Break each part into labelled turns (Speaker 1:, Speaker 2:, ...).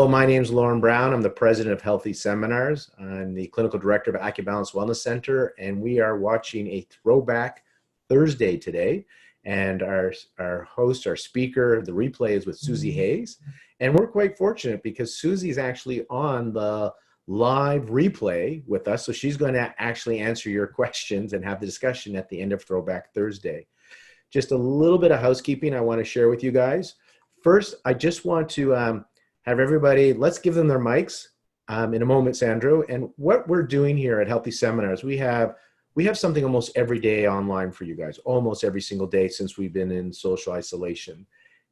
Speaker 1: Hello, my name is Lauren Brown. I'm the president of Healthy Seminars. I'm the clinical director of AcuBalance Wellness Center, and we are watching a Throwback Thursday today. And our host, our speaker, the replay is with Susie Hayes. And we're quite fortunate because Susie is actually on the live replay with us. So she's going to actually answer your questions and have the discussion at the end of Throwback Thursday. Just a little bit of housekeeping I want to share with you guys. First, I just want to have everybody, let's give them their mics in a moment, Sandro. And what we're doing here at Healthy Seminars, we have something almost every day online for you guys, almost every single day since we've been in social isolation.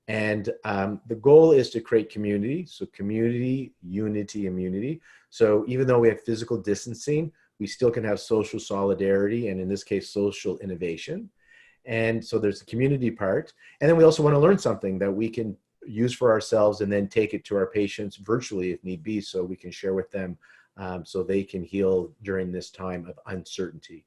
Speaker 1: And the goal is to create community. So community, unity, immunity. So even though we have physical distancing, we still can have social solidarity, and in this case, social innovation. And so there's the community part. And then we also want to learn something that we can use for ourselves and then take it to our patients virtually if need be, so we can share with them so they can heal during this time of uncertainty.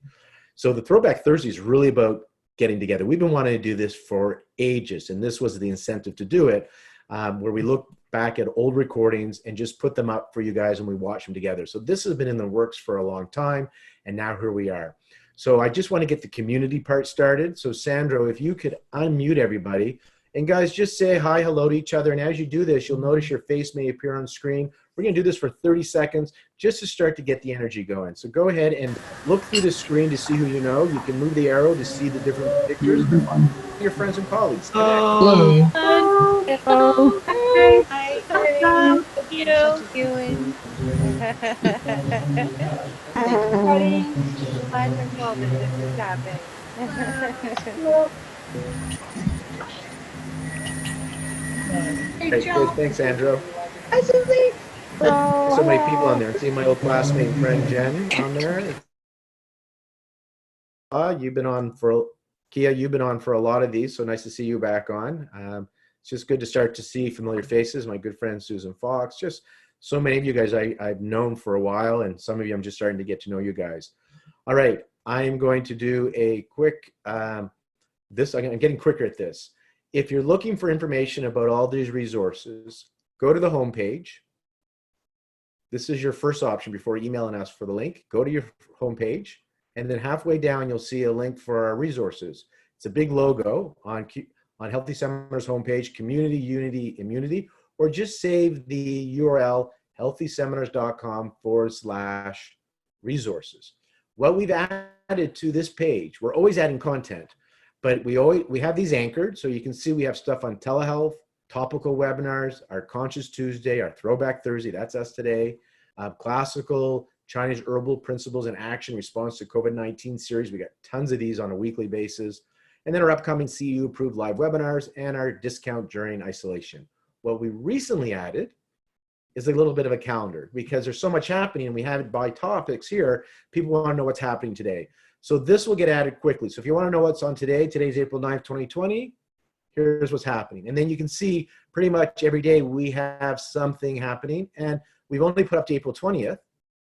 Speaker 1: So the Throwback Thursday is really about getting together. We've been wanting to do this for ages, and this was the incentive to do it, where we look back at old recordings and just put them up for you guys and we watch them together. So this has been in the works for a long time, and now here we are. So I just want to get the community part started. So Sandro, if you could unmute everybody. And guys, just say hi, hello to each other. And as you do this, you'll notice your face may appear on screen. We're going to do this for 30 seconds just to start to get the energy going. So go ahead and look through the screen to see who you know. You can move the arrow to see the different pictures. Your friends and colleagues.
Speaker 2: Hello.
Speaker 3: Hello.
Speaker 2: Hello.
Speaker 3: Hi. How are you doing? Everybody, wonderful that this is happening.
Speaker 1: Hey, thanks, Sandro.
Speaker 3: Hi, Susie.
Speaker 1: So many people on there. See my old classmate and friend Jen on there. You've been on for Kia. You've been on for a lot of these, so nice to see you back on. It's just good to start to see familiar faces. My good friend Susan Fox. Just so many of you guys I've known for a while, and some of you I'm just starting to get to know you guys. All right, I'm going to do a quick. I'm getting quicker at this. If you're looking for information about all these resources, go to the homepage. This is your first option before emailing us for the link. Go to your homepage, and then halfway down, you'll see a link for our resources. It's a big logo on Healthy Seminars homepage, Community, Unity, Immunity, or just save the URL healthyseminars.com/resources. What we've added to this page, we're always adding content, but we have these anchored, so you can see we have stuff on telehealth, topical webinars, our Conscious Tuesday, our Throwback Thursday, that's us today, classical Chinese herbal principles and action response to COVID-19 series. We got tons of these on a weekly basis. And then our upcoming CEU approved live webinars and our discount during isolation. What we recently added is a little bit of a calendar because there's so much happening and we have it by topics here. People want to know what's happening today. So this will get added quickly. So if you want to know what's on today, today's April 9th, 2020, here's what's happening. And then you can see pretty much every day we have something happening, and we've only put up to April 20th.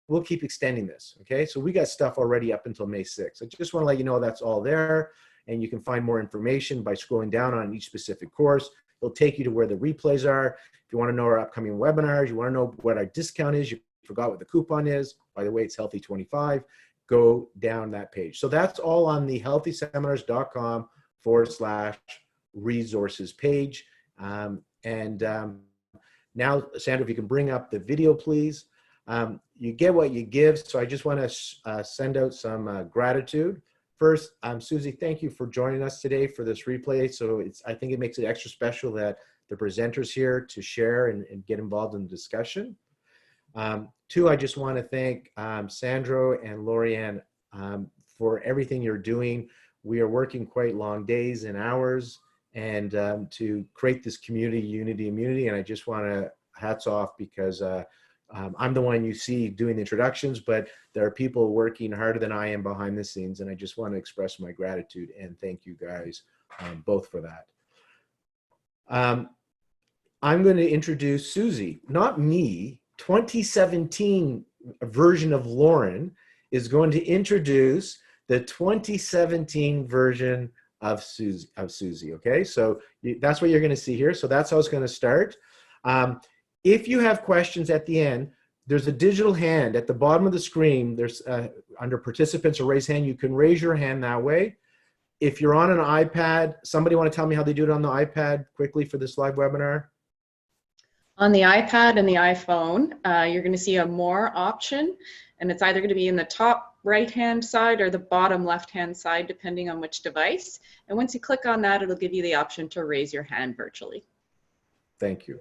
Speaker 1: We'll keep extending this, okay? So we got stuff already up until May 6th. I just want to let you know that's all there, and you can find more information by scrolling down on each specific course. It'll take you to where the replays are. If you want to know our upcoming webinars, you want to know what our discount is, you forgot what the coupon is, by the way, it's Healthy25, go down that page. So that's all on the healthyseminars.com/resources page. Now, Sandra, if you can bring up the video, please. You get what you give, so I just want to send out some gratitude. First, Susie, thank you for joining us today for this replay. So I think it makes it extra special that the presenter's here to share and get involved in the discussion. Two, I just want to thank Sandro and Lorianne for everything you're doing. We are working quite long days and hours and to create this community, unity, immunity. And I just want to hats off because I'm the one you see doing the introductions, but there are people working harder than I am behind the scenes. And I just want to express my gratitude and thank you guys both for that. I'm going to introduce Susie, not me. 2017 version of Lauren is going to introduce the 2017 version of Susie, okay? So that's what you're going to see here. So that's how it's going to start. If you have questions at the end, there's a digital hand at the bottom of the screen. There's under participants or raise hand, you can raise your hand that way. If you're on an iPad, somebody want to tell me how they do it on the iPad quickly for this live webinar?
Speaker 2: On the iPad and the iPhone, you're going to see a more option, and it's either going to be in the top right-hand side or the bottom left-hand side, depending on which device. And once you click on that, it'll give you the option to raise your hand virtually.
Speaker 1: Thank you.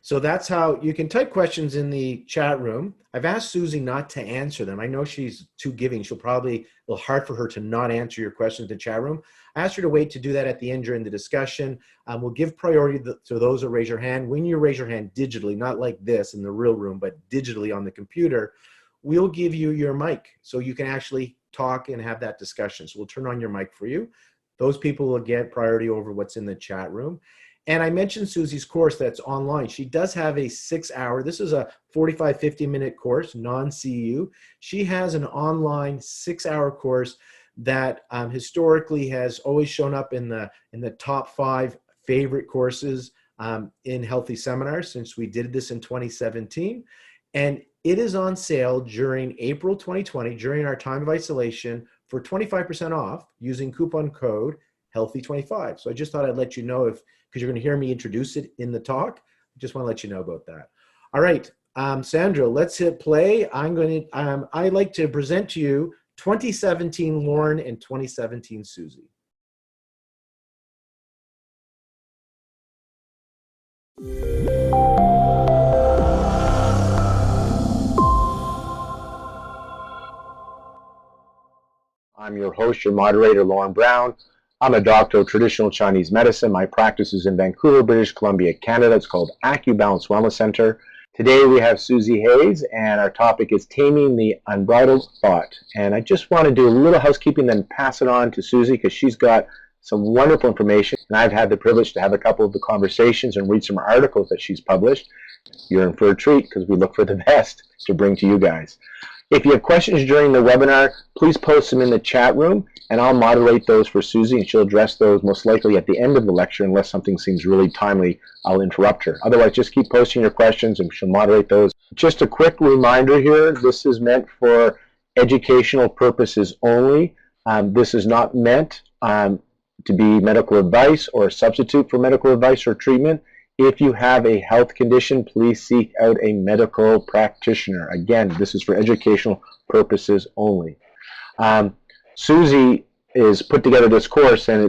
Speaker 1: So that's how you can type questions in the chat room. I've asked Susie not to answer them. I know she's too giving. It'll be hard for her to not answer your questions in the chat room. I asked her to wait to do that at the end during the discussion. We'll give priority to those that raise your hand. When you raise your hand digitally, not like this in the real room, but digitally on the computer, we'll give you your mic so you can actually talk and have that discussion. So we'll turn on your mic for you. Those people will get priority over what's in the chat room. And I mentioned Susie's course that's online. She does have a 6-hour, this is a 45, 50-minute course, non-CEU. She has an online 6-hour course that historically has always shown up in the top 5 favorite courses in Healthy Seminars since we did this in 2017. And it is on sale during April 2020, during our time of isolation, for 25% off using coupon code Healthy25. So I just thought I'd let you know, because you're going to hear me introduce it in the talk. I just want to let you know about that. All right, Sandra, let's hit play. I'd like to present to you 2017 Lauren and 2017 Susie.
Speaker 4: I'm your host, your moderator, Lauren Brown. I'm a doctor of traditional Chinese medicine. My practice is in Vancouver, British Columbia, Canada. It's called AccuBalance Wellness Center. Today we have Susie Hayes, and our topic is Taming the Unbridled Thought. And I just want to do a little housekeeping, then pass it on to Susie, because she's got some wonderful information. And I've had the privilege to have a couple of the conversations and read some articles that she's published. You're in for a treat, because we look for the best to bring to you guys. If you have questions during the webinar, please post them in the chat room, and I'll moderate those for Susie, and she'll address those most likely at the end of the lecture. Unless something seems really timely, I'll interrupt her. Otherwise, just keep posting your questions, and she'll moderate those. Just a quick reminder here, this is meant for educational purposes only. This is not meant to be medical advice or a substitute for medical advice or treatment. If you have a health condition, please seek out a medical practitioner. Again, this is for educational purposes only. Susie is put together this course, and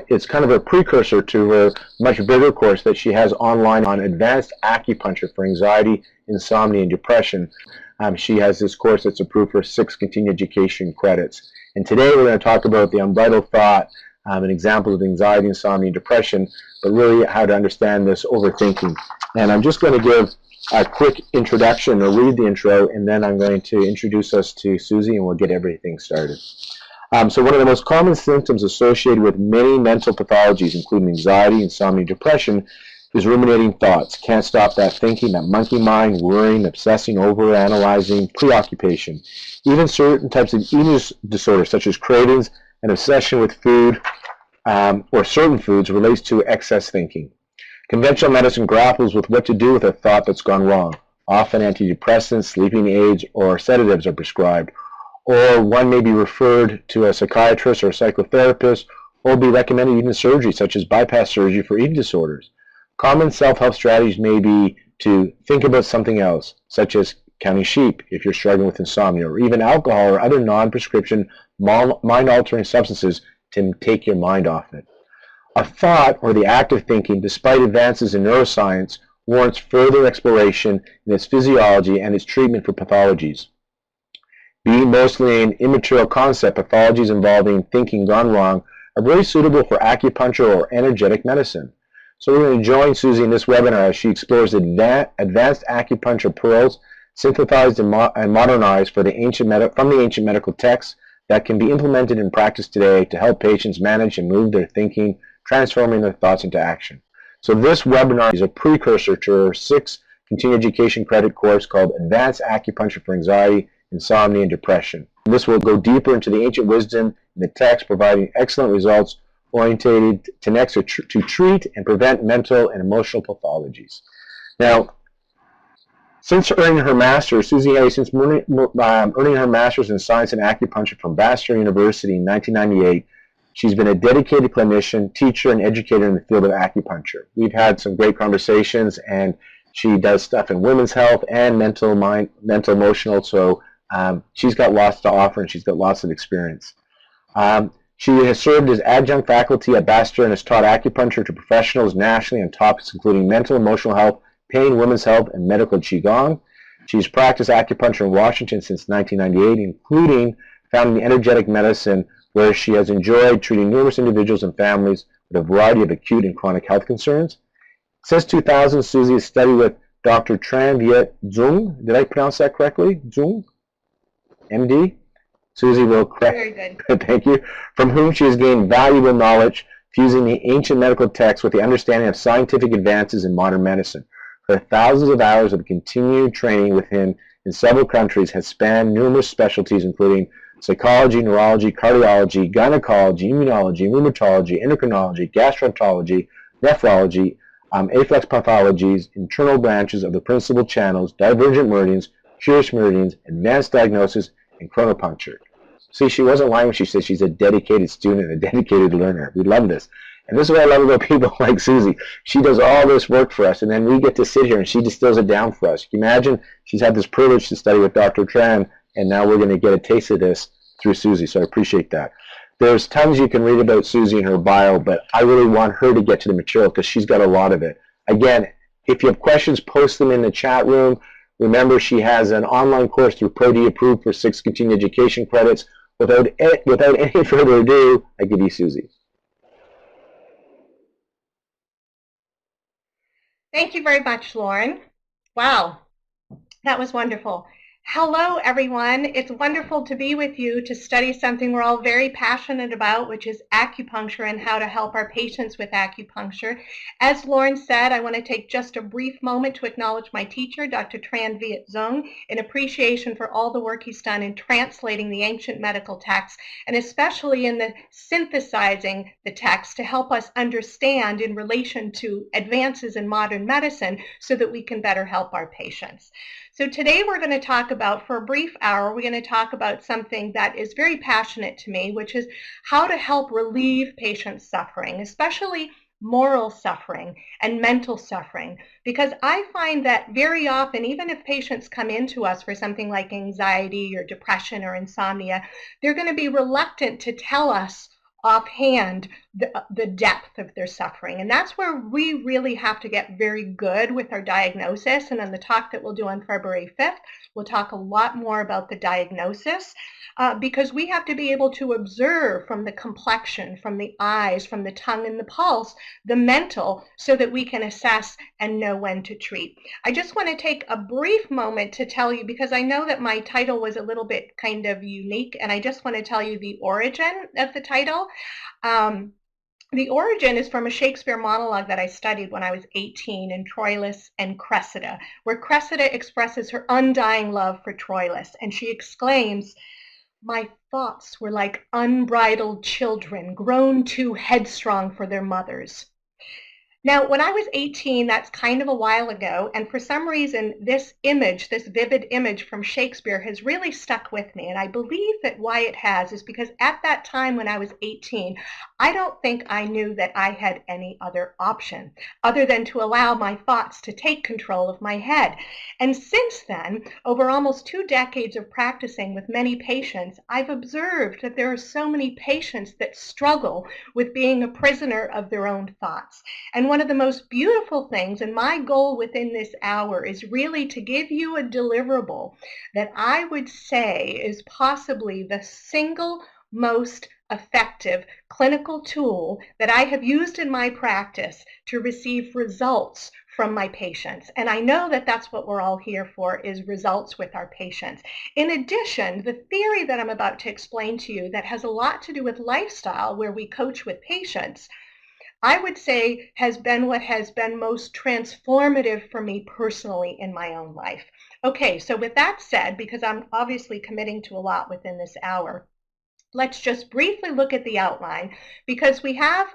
Speaker 4: it's kind of a precursor to her much bigger course that she has online on advanced acupuncture for anxiety, insomnia, and depression. She has this course that's approved for 6 continuing education credits. And today we're going to talk about the unbridled thought, an example of anxiety, insomnia, and depression, but really how to understand this overthinking. And I'm just going to give a quick introduction, or read the intro, and then I'm going to introduce us to Susie, and we'll get everything started. So one of the most common symptoms associated with many mental pathologies, including anxiety, insomnia, depression, is ruminating thoughts. Can't stop that thinking, that monkey mind, worrying, obsessing, over-analyzing, preoccupation. Even certain types of eating disorders, such as cravings and obsession with food or certain foods, relates to excess thinking. Conventional medicine grapples with what to do with a thought that's gone wrong. Often antidepressants, sleeping aids, or sedatives are prescribed, or one may be referred to a psychiatrist or a psychotherapist, or be recommended even surgery, such as bypass surgery for eating disorders. Common self-help strategies may be to think about something else, such as counting sheep if you're struggling with insomnia, or even alcohol or other non-prescription mind-altering substances to take your mind off it. A thought, or the act of thinking, despite advances in neuroscience, warrants further exploration in its physiology and its treatment for pathologies. Being mostly an immaterial concept, pathologies involving thinking gone wrong are very suitable for acupuncture or energetic medicine. So we're going to join Susie in this webinar as she explores advanced acupuncture pearls, synthesized and modernized from the ancient medical texts that can be implemented in practice today to help patients manage and move their thinking, transforming their thoughts into action. So this webinar is a precursor to our 6 continuing education credit course called Advanced Acupuncture for Anxiety, Insomnia, and Depression. And this will go deeper into the ancient wisdom in the text, providing excellent results orientated to treat and prevent mental and emotional pathologies. Now, Since earning her master's, Susie Hay, since earning her master's in science and acupuncture from Bastyr University in 1998, she's been a dedicated clinician, teacher, and educator in the field of acupuncture. We've had some great conversations, and she does stuff in women's health and mental, emotional. So she's got lots to offer, and she's got lots of experience. She has served as adjunct faculty at Bastyr and has taught acupuncture to professionals nationally on topics including mental, emotional health, pain, women's health, and medical qigong. She's practiced acupuncture in Washington since 1998, including founding energetic medicine, where she has enjoyed treating numerous individuals and families with a variety of acute and chronic health concerns. Since 2000, Susie has studied with Dr. Tran Viet Zung. Did I pronounce that correctly? Zung? MD? Susie will correct.
Speaker 3: Very good.
Speaker 4: Thank you. From whom she has gained valuable knowledge, fusing the ancient medical texts with the understanding of scientific advances in modern medicine. Her thousands of hours of continued training with him in several countries has spanned numerous specialties, including psychology, neurology, cardiology, gynecology, immunology, rheumatology, endocrinology, gastroenterology, nephrology, afflex pathologies, internal branches of the principal channels, divergent meridians, curious meridians, advanced diagnosis, and chronopuncture. See, she wasn't lying when she said she's a dedicated student, a dedicated learner. We love this. And this is what I love about people like Susie. She does all this work for us, and then we get to sit here and she distills it down for us. Can you imagine? She's had this privilege to study with Dr. Tran, and now we're going to get a taste of this through Susie, so I appreciate that. There's tons you can read about Susie in her bio, but I really want her to get to the material because she's got a lot of it. Again, if you have questions, post them in the chat room. Remember, she has an online course through ProD approved for 6 continuing education credits. Without any further ado, I give you Susie.
Speaker 3: Thank you very much, Lauren. Wow, that was wonderful. Hello, everyone. It's wonderful to be with you to study something we're all very passionate about, which is acupuncture and how to help our patients with acupuncture. As Lauren said, I want to take just a brief moment to acknowledge my teacher, Dr. Tran Viet Zung, in appreciation for all the work he's done in translating the ancient medical texts, and especially in the synthesizing the text to help us understand in relation to advances in modern medicine so that we can better help our patients. So today we're going to talk about, for a brief hour, we're going to talk about something that is very passionate to me, which is how to help relieve patients' suffering, especially moral suffering and mental suffering, because I find that very often, even if patients come into us for something like anxiety or depression or insomnia, they're going to be reluctant to tell us offhand the depth of their suffering. And that's where we really have to get very good with our diagnosis. And in the talk that we'll do on February 5th, we'll talk a lot more about the diagnosis because we have to be able to observe from the complexion, from the eyes, from the tongue and the pulse, the mental, so that we can assess and know when to treat. I just want to take a brief moment to tell you, because I know that my title was a little bit kind of unique, and I just want to tell you the origin of the title. The origin is from a Shakespeare monologue that I studied when I was 18 in Troilus and Cressida, where Cressida expresses her undying love for Troilus, and she exclaims, "My thoughts were like unbridled children, grown too headstrong for their mothers." Now, when I was 18, that's kind of a while ago, and for some reason, this image, this vivid image from Shakespeare has really stuck with me, and I believe that why it has is because at that time when I was 18, I don't think I knew that I had any other option other than to allow my thoughts to take control of my head. And since then, over almost 2 decades of practicing with many patients, I've observed that there are so many patients that struggle with being a prisoner of their own thoughts. And one of the most beautiful things, and my goal within this hour, is really to give you a deliverable that I would say is possibly the single most effective clinical tool that I have used in my practice to receive results from my patients. And I know that that's what we're all here for, is results with our patients. In addition, the theory that I'm about to explain to you that has a lot to do with lifestyle, where we coach with patients, I would say has been what has been most transformative for me personally in my own life. Okay, so with that said, because I'm obviously committing to a lot within this hour, let's just briefly look at the outline, because we have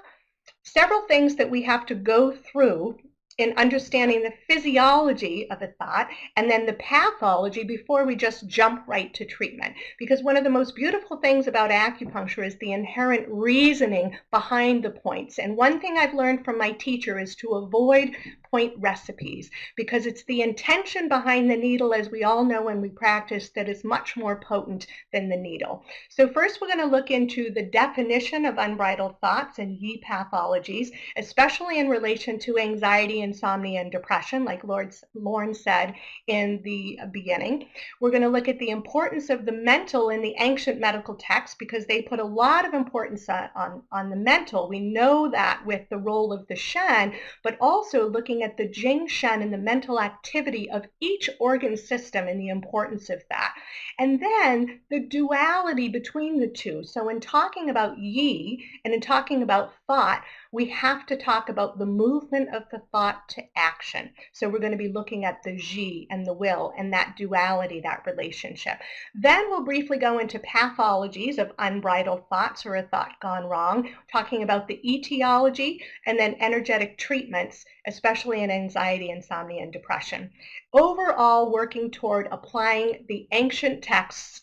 Speaker 3: several things that we have to go through in understanding the physiology of a thought and then the pathology before we just jump right to treatment. Because one of the most beautiful things about acupuncture is the inherent reasoning behind the points. And one thing I've learned from my teacher is to avoid point recipes, because it's the intention behind the needle, as we all know when we practice, that is much more potent than the needle. So first we're going to look into the definition of unbridled thoughts and yi pathologies, especially in relation to anxiety, insomnia, and depression, like Lauren said in the beginning. We're going to look at the importance of the mental in the ancient medical texts, because they put a lot of importance on the mental. We know that with the role of the Shen, but also looking at the Jing Shen and the mental activity of each organ system and the importance of that. And then the duality between the two. So in talking about yi and in talking about thought, we have to talk about the movement of the thought to action. So we're going to be looking at the ji and the will and that duality, that relationship. Then we'll briefly go into pathologies of unbridled thoughts or a thought gone wrong, talking about the etiology and then energetic treatments, especially in anxiety, insomnia, and depression. Overall, working toward applying the ancient texts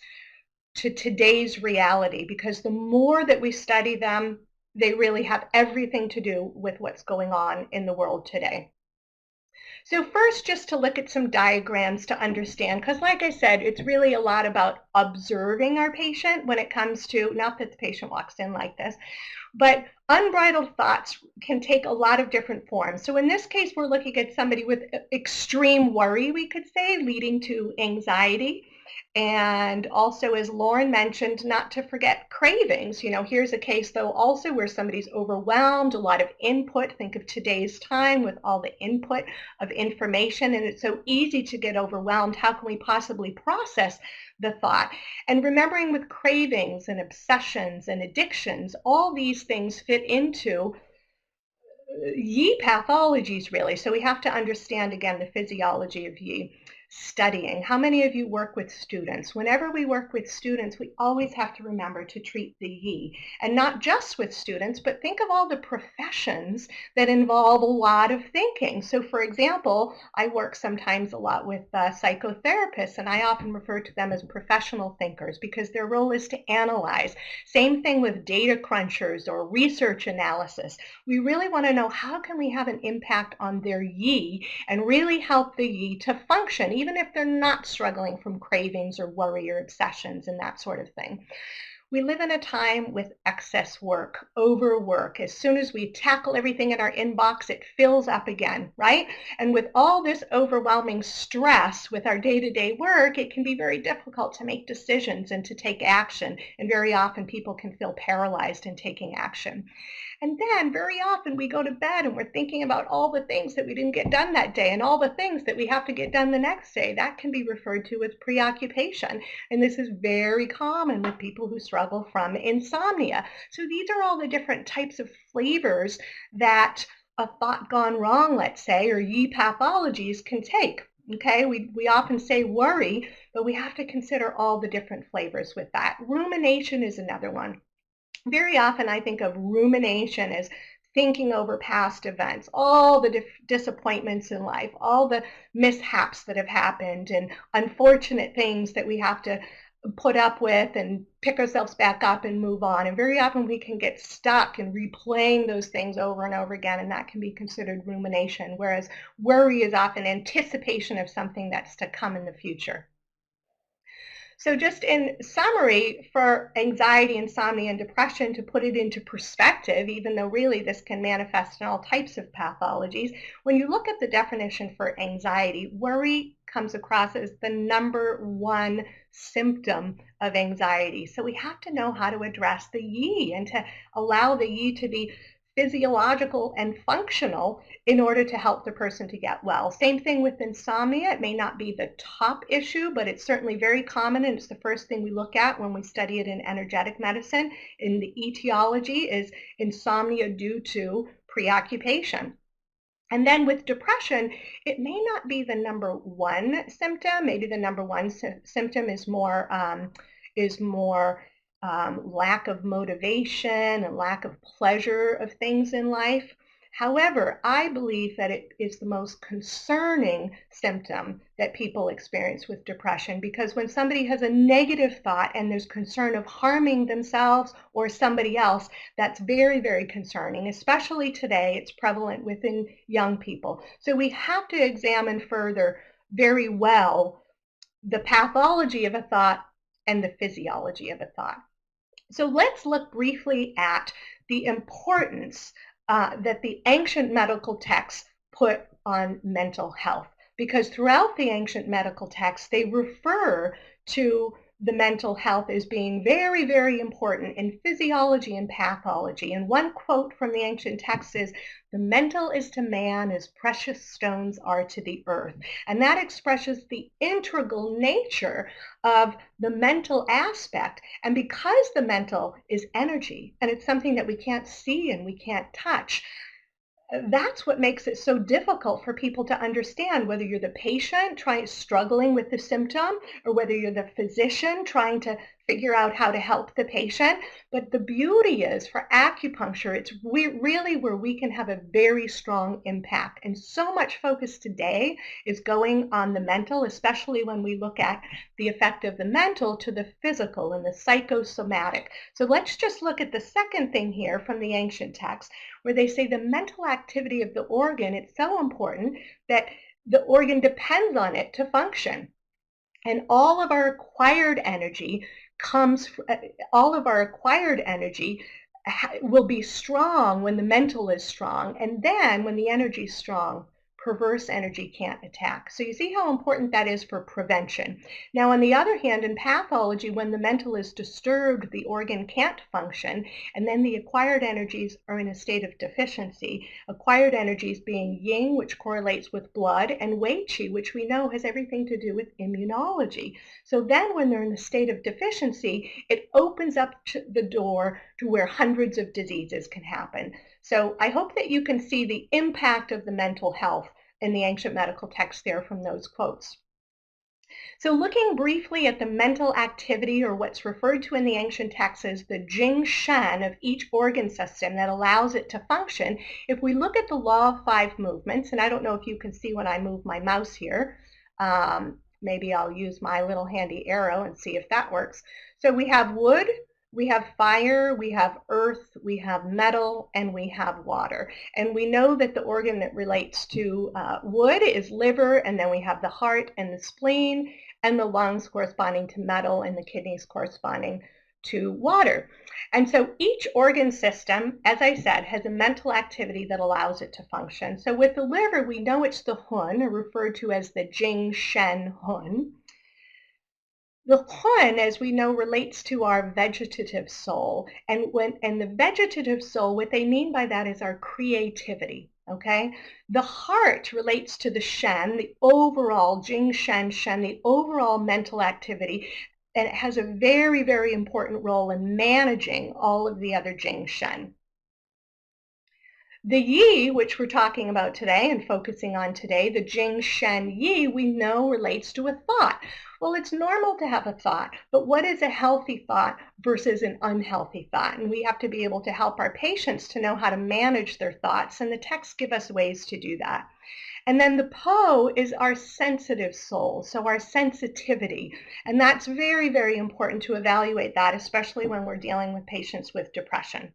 Speaker 3: to today's reality, because the more that we study them, they really have everything to do with what's going on in the world today. So first, just to look at some diagrams to understand, because like I said, it's really a lot about observing our patient when it comes to, not that the patient walks in like this, but unbridled thoughts can take a lot of different forms. So in this case, we're looking at somebody with extreme worry, we could say, leading to anxiety. And also, as Lauren mentioned, not to forget cravings. You know, here's a case, though, also where somebody's overwhelmed, a lot of input. Think of today's time with all the input of information, and it's so easy to get overwhelmed. How can we possibly process the thought? And remembering with cravings and obsessions and addictions, all these things fit into yi pathologies, really. So we have to understand, again, the physiology of yi. Studying. How many of you work with students? Whenever we work with students, we always have to remember to treat the yi. And not just with students, but think of all the professions that involve a lot of thinking. So for example, I work sometimes a lot with psychotherapists, and I often refer to them as professional thinkers because their role is to analyze. Same thing with data crunchers or research analysis. We really want to know, how can we have an impact on their yi and really help the yi to function, even if they're not struggling from cravings or worry or obsessions and that sort of thing. We live in a time with excess work, overwork. As soon as we tackle everything in our inbox, it fills up again, right? And with all this overwhelming stress with our day-to-day work, it can be very difficult to make decisions and to take action. And very often people can feel paralyzed in taking action. And then very often we go to bed and we're thinking about all the things that we didn't get done that day and all the things that we have to get done the next day. That can be referred to as preoccupation. And this is very common with people who struggle from insomnia. So these are all the different types of flavors that a thought gone wrong, let's say, or yi pathologies can take. Okay, we often say worry, but we have to consider all the different flavors with that. Rumination is another one. Very often I think of rumination as thinking over past events, all the disappointments in life, all the mishaps that have happened and unfortunate things that we have to put up with and pick ourselves back up and move on. And very often we can get stuck in replaying those things over and over again, and that can be considered rumination, whereas worry is often anticipation of something that's to come in the future. So just in summary, for anxiety, insomnia, and depression, to put it into perspective, even though really this can manifest in all types of pathologies, when you look at the definition for anxiety, worry comes across as the #1 symptom of anxiety. So we have to know how to address the yi and to allow the yi to be physiological and functional in order to help the person to get well. Same thing with insomnia. It may not be the top issue, but it's certainly very common, and it's the first thing we look at when we study it in energetic medicine. In the etiology is insomnia due to preoccupation. And then with depression, it may not be the #1 symptom. Maybe the #1 symptom is more lack of motivation and lack of pleasure of things in life. However, I believe that it is the most concerning symptom that people experience with depression, because when somebody has a negative thought and there's concern of harming themselves or somebody else, that's very, very concerning. Especially today, it's prevalent within young people. So we have to examine further very well the pathology of a thought and the physiology of a thought. So let's look briefly at the importance that the ancient medical texts put on mental health, because throughout the ancient medical texts, they refer to the mental health as being very, very important in physiology and pathology. And one quote from the ancient text is, "The mental is to man as precious stones are to the earth." And that expresses the integral nature of the mental aspect. And because the mental is energy, and it's something that we can't see and we can't touch, that's what makes it so difficult for people to understand, whether you're the patient struggling with the symptom, or whether you're the physician trying to figure out how to help the patient. But the beauty is, for acupuncture, it's really where we can have a very strong impact. And so much focus today is going on the mental, especially when we look at the effect of the mental to the physical and the psychosomatic. So let's just look at the second thing here from the ancient text, where they say the mental activity of the organ, it's so important that the organ depends on it to function. And all of our acquired energy will be strong when the mental is strong. And then when the energy is strong, perverse energy can't attack. So you see how important that is for prevention. Now, on the other hand, in pathology, when the mental is disturbed, the organ can't function, and then the acquired energies are in a state of deficiency. Acquired energies being yin, which correlates with blood, and wei qi, which we know has everything to do with immunology. So then when they're in a state of deficiency, it opens up the door to where hundreds of diseases can happen. So I hope that you can see the impact of the mental health in the ancient medical text there from those quotes. So looking briefly at the mental activity, or what's referred to in the ancient texts as the Jing Shen of each organ system that allows it to function, if we look at the law of 5 movements, and I don't know if you can see when I move my mouse here, maybe I'll use my little handy arrow and see if that works. So we have wood, we have fire, we have earth, we have metal, and we have water. And we know that the organ that relates to wood is liver, and then we have the heart and the spleen, and the lungs corresponding to metal, and the kidneys corresponding to water. And so each organ system, as I said, has a mental activity that allows it to function. So with the liver, we know it's the Hun, referred to as the Jing Shen Hun. The Hun, as we know, relates to our vegetative soul. And the vegetative soul, what they mean by that is our creativity. Okay? The heart relates to the Shen, the overall Jing Shen Shen, the overall mental activity. And it has a very, very important role in managing all of the other Jing Shen. The Yi, which we're talking about today and focusing on today, the Jing Shen Yi, we know relates to a thought. Well, it's normal to have a thought, but what is a healthy thought versus an unhealthy thought? And we have to be able to help our patients to know how to manage their thoughts, and the texts give us ways to do that. And then the Po is our sensitive soul, so our sensitivity. And that's very, very important to evaluate that, especially when we're dealing with patients with depression.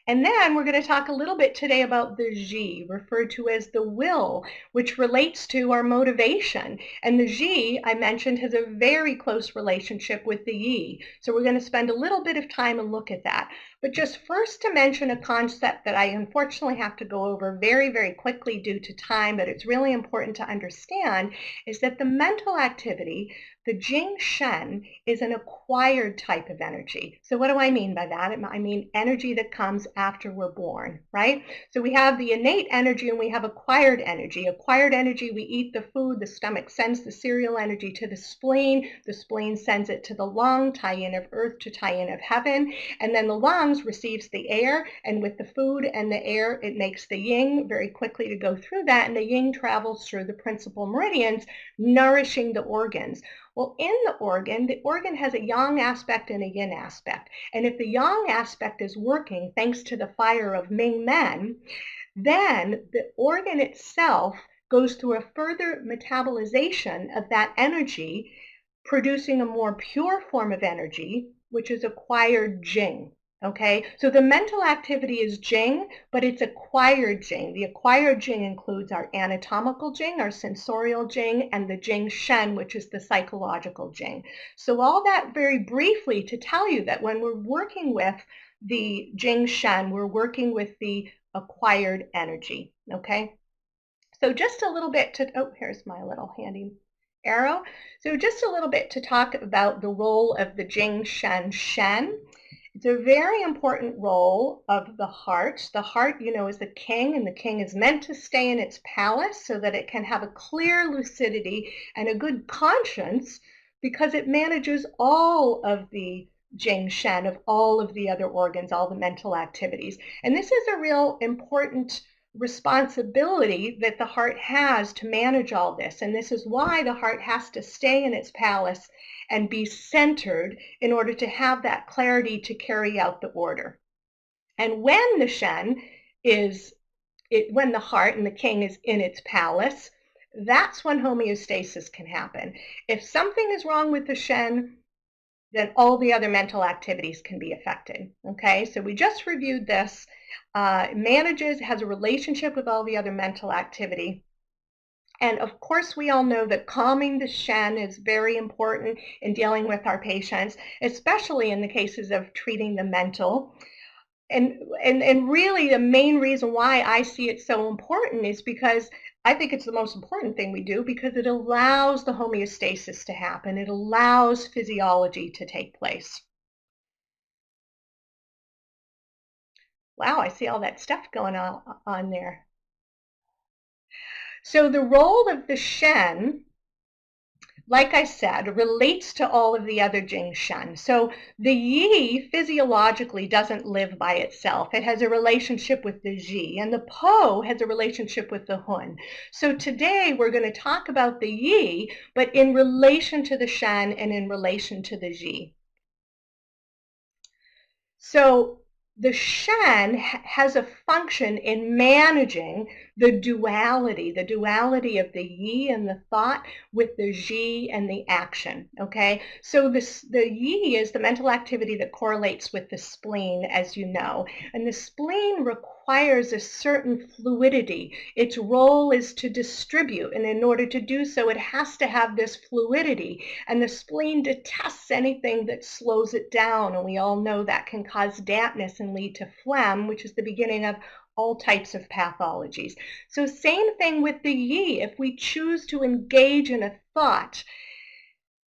Speaker 3: And then we're going to talk a little bit today about the Ji, referred to as the will, which relates to our motivation. And the Ji, I mentioned, has a very close relationship with the Yi. So we're going to spend a little bit of time and look at that. But just first to mention a concept that I unfortunately have to go over very, very quickly due to time, but it's really important to understand, is that the mental activity, the Jing Shen, is an acquired type of energy. So what do I mean by that? I mean energy that comes after we're born, right? So we have the innate energy and we have acquired energy. Acquired energy, we eat the food, the stomach sends the cereal energy to the spleen sends it to the lung, tie-in of earth to tie-in of heaven, and then the lungs receives the air, and with the food and the air, it makes the yin very quickly to go through that, and the yin travels through the principal meridians, nourishing the organs. Well, in the organ has a yang aspect and a yin aspect. And if the yang aspect is working thanks to the fire of Ming Men, then the organ itself goes through a further metabolization of that energy, producing a more pure form of energy, which is acquired Jing. Okay, so the mental activity is Jing, but it's acquired Jing. The acquired Jing includes our anatomical Jing, our sensorial Jing, and the Jing Shen, which is the psychological Jing. So all that very briefly to tell you that when we're working with the Jing Shen, we're working with the acquired energy. Okay, so just a little bit to, oh, here's my little handy arrow. So just a little bit to talk about the role of the Jing Shen Shen. It's a very important role of the heart. The heart, you know, is the king, and the king is meant to stay in its palace so that it can have a clear lucidity and a good conscience, because it manages all of the Jing Shen, of all of the other organs, all the mental activities. And this is a real important responsibility that the heart has to manage all this. And this is why the heart has to stay in its palace and be centered in order to have that clarity to carry out the order. And when the Shen is, when the heart and the king is in its palace, that's when homeostasis can happen. If something is wrong with the Shen, then all the other mental activities can be affected. Okay, so we just reviewed this. Manages, has a relationship with all the other mental activity. And of course, we all know that calming the Shen is very important in dealing with our patients, especially in the cases of treating the mental. And really the main reason why I see it so important is because I think it's the most important thing we do, because it allows the homeostasis to happen. It allows physiology to take place. Wow, I see all that stuff going on there. So the role of the Shen, like I said, relates to all of the other Jing Shen. So the Yi physiologically doesn't live by itself. It has a relationship with the Ji, and the Po has a relationship with the Hun. So today we're going to talk about the Yi, but in relation to the Shen and in relation to the Ji. So the Shen has a function in managing the duality of the Yi and the thought with the Ji and the action, okay? So the Yi is the mental activity that correlates with the spleen, as you know, and the spleen requires a certain fluidity. Its role is to distribute, and in order to do so, it has to have this fluidity, and the spleen detests anything that slows it down, and we all know that can cause dampness and lead to phlegm, which is the beginning of all types of pathologies. So same thing with the Yi. If we choose to engage in a thought,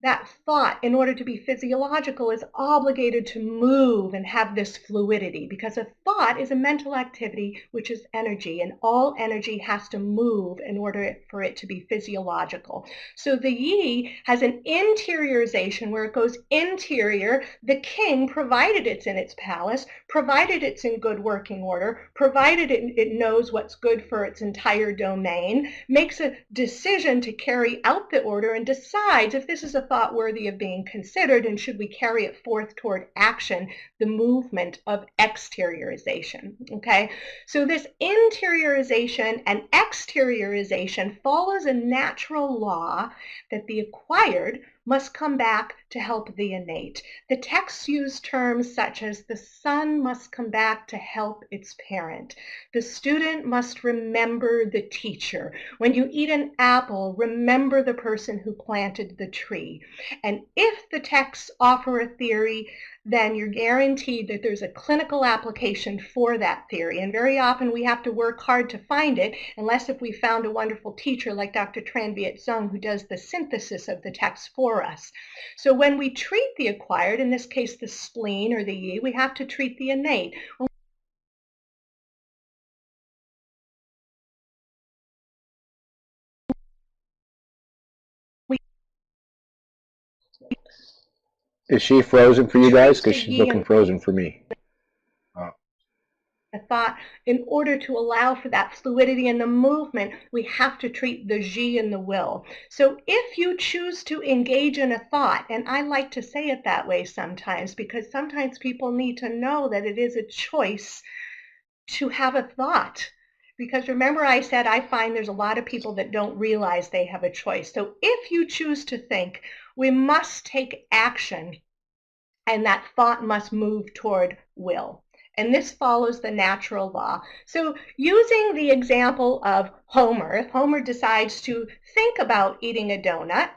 Speaker 3: that thought, in order to be physiological, is obligated to move and have this fluidity, because a thought is a mental activity which is energy, and all energy has to move in order for it to be physiological. So the Yi has an interiorization where it goes interior. The king, provided it's in its palace, provided it's in good working order, provided it knows what's good for its entire domain, makes a decision to carry out the order and decides if this is a thought worthy of being considered, and should we carry it forth toward action, the movement of exteriorization. Okay, so this interiorization and exteriorization follows a natural law that the acquired must come back to help the innate. The texts use terms such as the son must come back to help its parent. The student must remember the teacher. When you eat an apple, remember the person who planted the tree. And if the texts offer a theory, then you're guaranteed that there's a clinical application for that theory. And very often we have to work hard to find it, unless if we found a wonderful teacher like Dr. Tran Viet Zong, who does the synthesis of the text for us. So when we treat the acquired, in this case the spleen or the Yi, we have to treat the innate.
Speaker 4: Is she frozen for you guys? Because she's looking frozen for me.
Speaker 3: a thought, in order to allow for that fluidity and the movement, we have to treat the ji and the will. So if you choose to engage in a thought, and I like to say it that way sometimes, because sometimes people need to know that it is a choice to have a thought. Because remember I said I find there's a lot of people that don't realize they have a choice. So if you choose to think, we must take action, and that thought must move toward will. And this follows the natural law. So using the example of Homer, if Homer decides to think about eating a donut,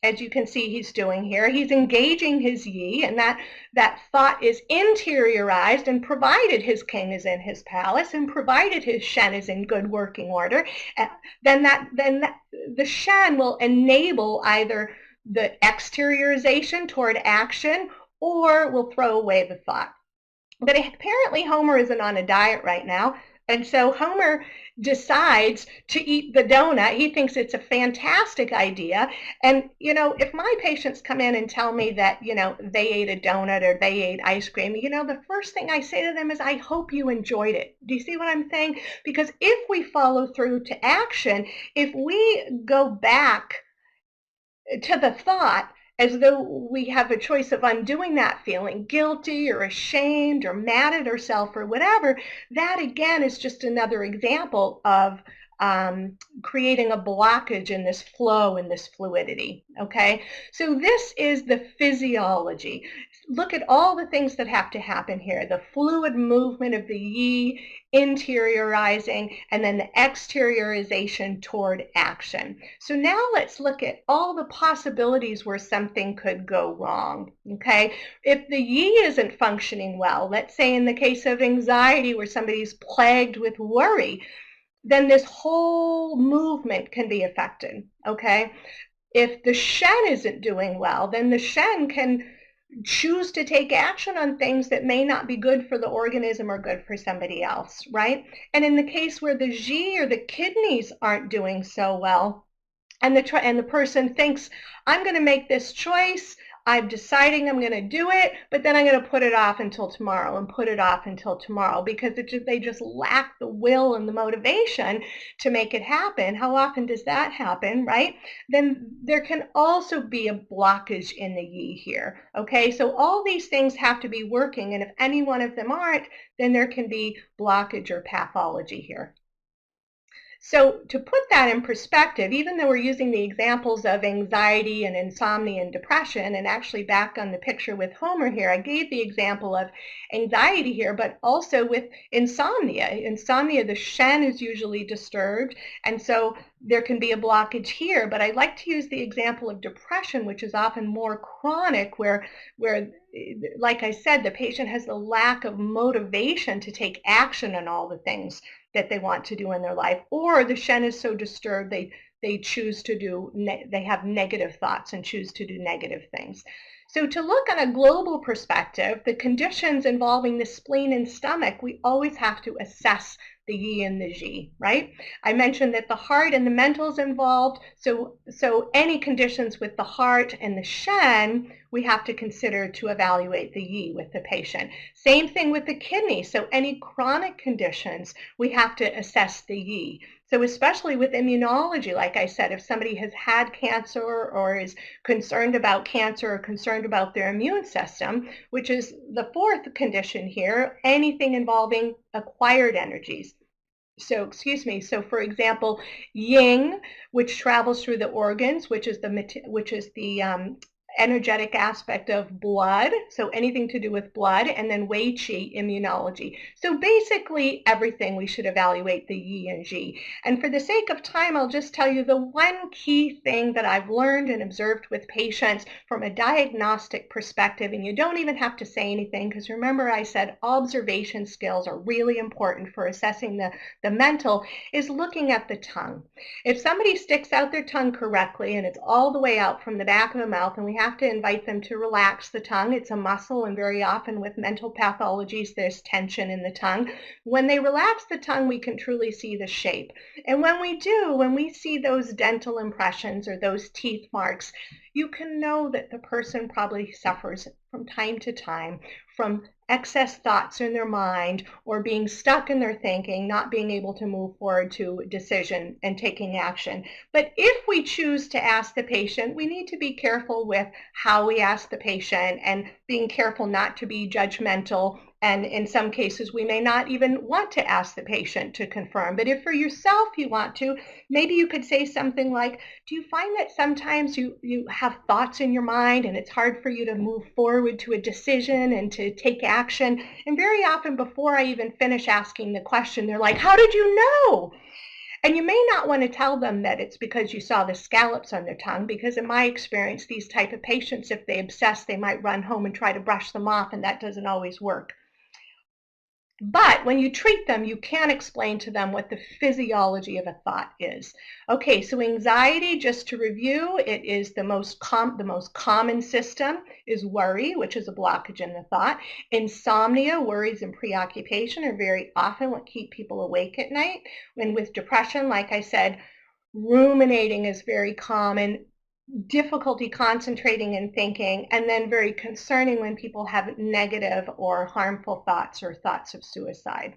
Speaker 3: as you can see he's doing here, he's engaging his yi, and that thought is interiorized, and provided his king is in his palace, and provided his shen is in good working order, then the shen will enable either the exteriorization toward action, or will throw away the thought. But apparently Homer isn't on a diet right now, and so Homer decides to eat the donut. He thinks it's a fantastic idea. And, if my patients come in and tell me that, they ate a donut or they ate ice cream, the first thing I say to them is, I hope you enjoyed it. Do you see what I'm saying? Because if we follow through to action, if we go back to the thought, as though we have a choice of undoing that feeling, guilty or ashamed or mad at ourselves or whatever, that again is just another example of creating a blockage in this flow and this fluidity, okay? So this is the physiology. Look at all the things that have to happen here. The fluid movement of the yi, interiorizing, and then the exteriorization toward action. So now let's look at all the possibilities where something could go wrong, okay? If the yi isn't functioning well, let's say in the case of anxiety where somebody's plagued with worry, then this whole movement can be affected, okay? If the shen isn't doing well, then the shen can choose to take action on things that may not be good for the organism or good for somebody else, right? And in the case where the ji or the kidneys aren't doing so well, and the person thinks, I'm going to make this choice, I'm deciding I'm going to do it, but then I'm going to put it off until tomorrow and put it off until tomorrow because they just lack the will and the motivation to make it happen. How often does that happen, right? Then there can also be a blockage in the yi here, okay? So all these things have to be working, and if any one of them aren't, then there can be blockage or pathology here. So to put that in perspective, even though we're using the examples of anxiety and insomnia and depression, and actually back on the picture with Homer here, I gave the example of anxiety here, but also with insomnia. Insomnia, the shen is usually disturbed, and so there can be a blockage here, but I like to use the example of depression, which is often more chronic, where like I said, the patient has the lack of motivation to take action on all the things that they want to do in their life, or the shen is so disturbed they choose to do, they have negative thoughts and choose to do negative things. So to look on a global perspective, the conditions involving the spleen and stomach, we always have to assess the yi and the ji, right? I mentioned that the heart and the mental is involved, so any conditions with the heart and the shen, we have to consider to evaluate the yi with the patient. Same thing with the kidney, so any chronic conditions, we have to assess the yi. So especially with immunology, like I said, if somebody has had cancer or is concerned about cancer or concerned about their immune system, which is the fourth condition here, anything involving acquired energies. So, so for example, yin, which travels through the organs, which is the energetic aspect of blood, so anything to do with blood, and then wei qi, immunology. So basically everything we should evaluate the yi and ji. And for the sake of time, I'll just tell you the one key thing that I've learned and observed with patients from a diagnostic perspective, and you don't even have to say anything, because remember I said observation skills are really important for assessing the mental, is looking at the tongue. If somebody sticks out their tongue correctly and it's all the way out from the back of the mouth, and we have to invite them to relax the tongue. It's a muscle, and very often with mental pathologies, there's tension in the tongue. When they relax the tongue, we can truly see the shape. And when we see those dental impressions or those teeth marks, you can know that the person probably suffers from time to time from excess thoughts in their mind or being stuck in their thinking, not being able to move forward to decision and taking action. But if we choose to ask the patient, we need to be careful with how we ask the patient and being careful not to be judgmental. And in some cases, we may not even want to ask the patient to confirm. But if for yourself you want to, maybe you could say something like, do you find that sometimes you have thoughts in your mind and it's hard for you to move forward to a decision and to take action? And very often before I even finish asking the question, they're like, how did you know? And you may not want to tell them that it's because you saw the scallops on their tongue, because in my experience, these type of patients, if they obsess, they might run home and try to brush them off, and that doesn't always work. But when you treat them, you can explain to them what the physiology of a thought is. Okay, so anxiety, just to review, it is the most common system is worry, which is a blockage in the thought. Insomnia, worries and preoccupation are very often what keep people awake at night. When with depression, like I said, ruminating is very common. Difficulty concentrating and thinking, and then very concerning when people have negative or harmful thoughts or thoughts of suicide.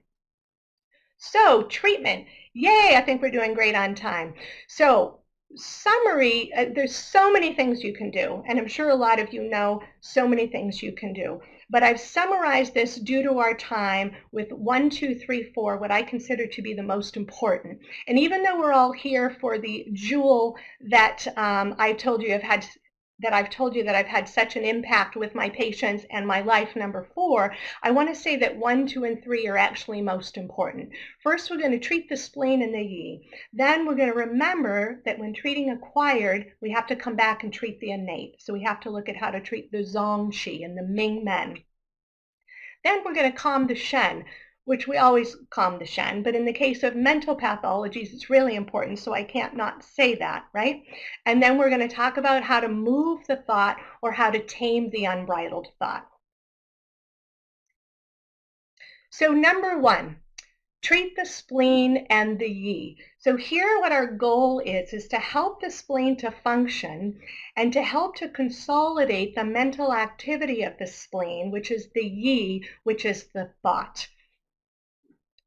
Speaker 3: So treatment, yay, I think we're doing great on time. So summary, there's so many things you can do, and I'm sure a lot of you know so many things you can do. But I've summarized this due to our time with 1, 2, 3, 4, what I consider to be the most important. And even though we're all here for the jewel that I've told you that I've had such an impact with my patients and my life, number 4, I want to say that 1, 2, and 3 are actually most important. First, we're going to treat the spleen and the yi. Then we're going to remember that when treating acquired, we have to come back and treat the innate. So we have to look at how to treat the zong qi and the ming men. Then we're going to calm the shen, which we always calm the shen, but in the case of mental pathologies, it's really important, so I can't not say that, right? And then we're going to talk about how to move the thought or how to tame the unbridled thought. So number 1, treat the spleen and the yi. So here what our goal is to help the spleen to function and to help to consolidate the mental activity of the spleen, which is the yi, which is the thought.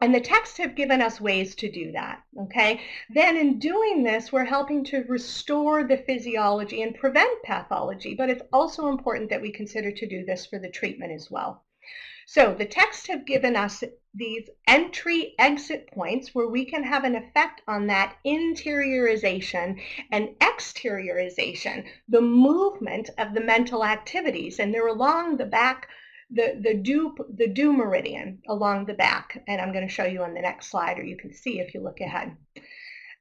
Speaker 3: And the texts have given us ways to do that, okay? Then in doing this, we're helping to restore the physiology and prevent pathology, but it's also important that we consider to do this for the treatment as well. So the texts have given us these entry-exit points where we can have an effect on that interiorization and exteriorization, the movement of the mental activities, and they're along the back, the du meridian along the back, and I'm going to show you on the next slide, or you can see if you look ahead.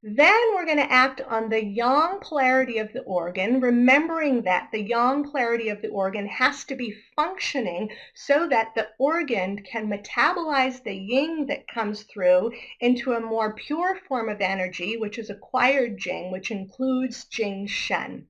Speaker 3: Then we're going to act on the yang polarity of the organ, remembering that the yang polarity of the organ has to be functioning so that the organ can metabolize the yin that comes through into a more pure form of energy, which is acquired jing, which includes jing shen.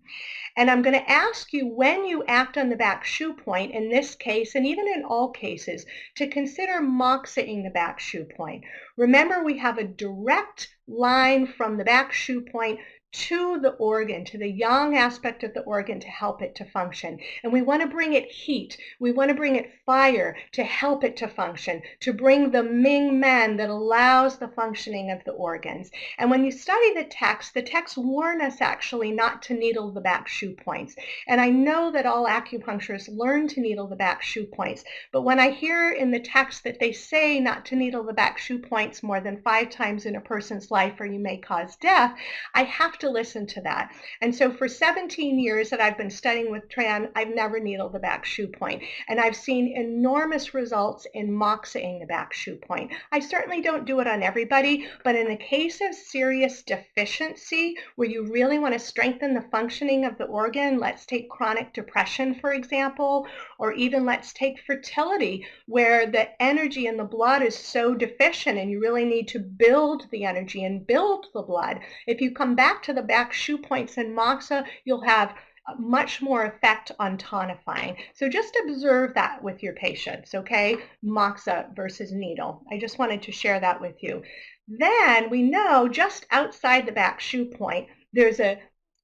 Speaker 3: And I'm going to ask you, when you act on the back shu point, in this case, and even in all cases, to consider moxaing the back shu point. Remember, we have a direct line from the back shu point to the organ, to the yang aspect of the organ to help it to function. And we want to bring it heat. We want to bring it fire to help it to function, to bring the Ming Men that allows the functioning of the organs. And when you study the texts warn us actually not to needle the back shu points. And I know that all acupuncturists learn to needle the back shu points, but when I hear in the text that they say not to needle the back shu points more than 5 times in a person's life or you may cause death, I have to listen to that. And so for 17 years that I've been studying with Tran, I've never needled the back shu point. And I've seen enormous results in moxaing the back shu point. I certainly don't do it on everybody, but in the case of serious deficiency, where you really want to strengthen the functioning of the organ, let's take chronic depression, for example, or even let's take fertility, where the energy in the blood is so deficient and you really need to build the energy and build the blood. If you come back to the back shu points in moxa, you'll have much more effect on tonifying. So just observe that with your patients, okay? Moxa versus needle. I just wanted to share that with you. Then we know just outside the back shu point, there's a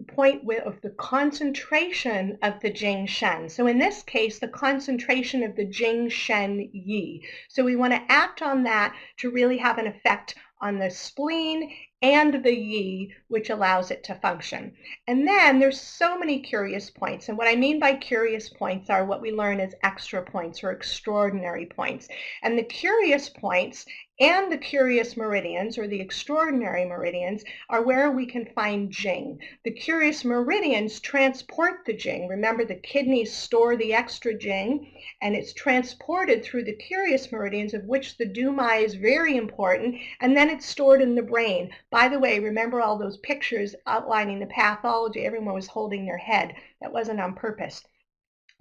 Speaker 3: point of the concentration of the Jing Shen. So in this case, the concentration of the Jing Shen Yi. So we want to act on that to really have an effect on the spleen and the Yi, which allows it to function. And then there's so many curious points. And what I mean by curious points are what we learn as extra points or extraordinary points. And the curious points and the curious meridians, or the extraordinary meridians, are where we can find Jing. The curious meridians transport the Jing. Remember, the kidneys store the extra Jing, and it's transported through the curious meridians, of which the Dumai is very important, and then it's stored in the brain. By the way, remember all those pictures outlining the pathology? Everyone was holding their head. That wasn't on purpose.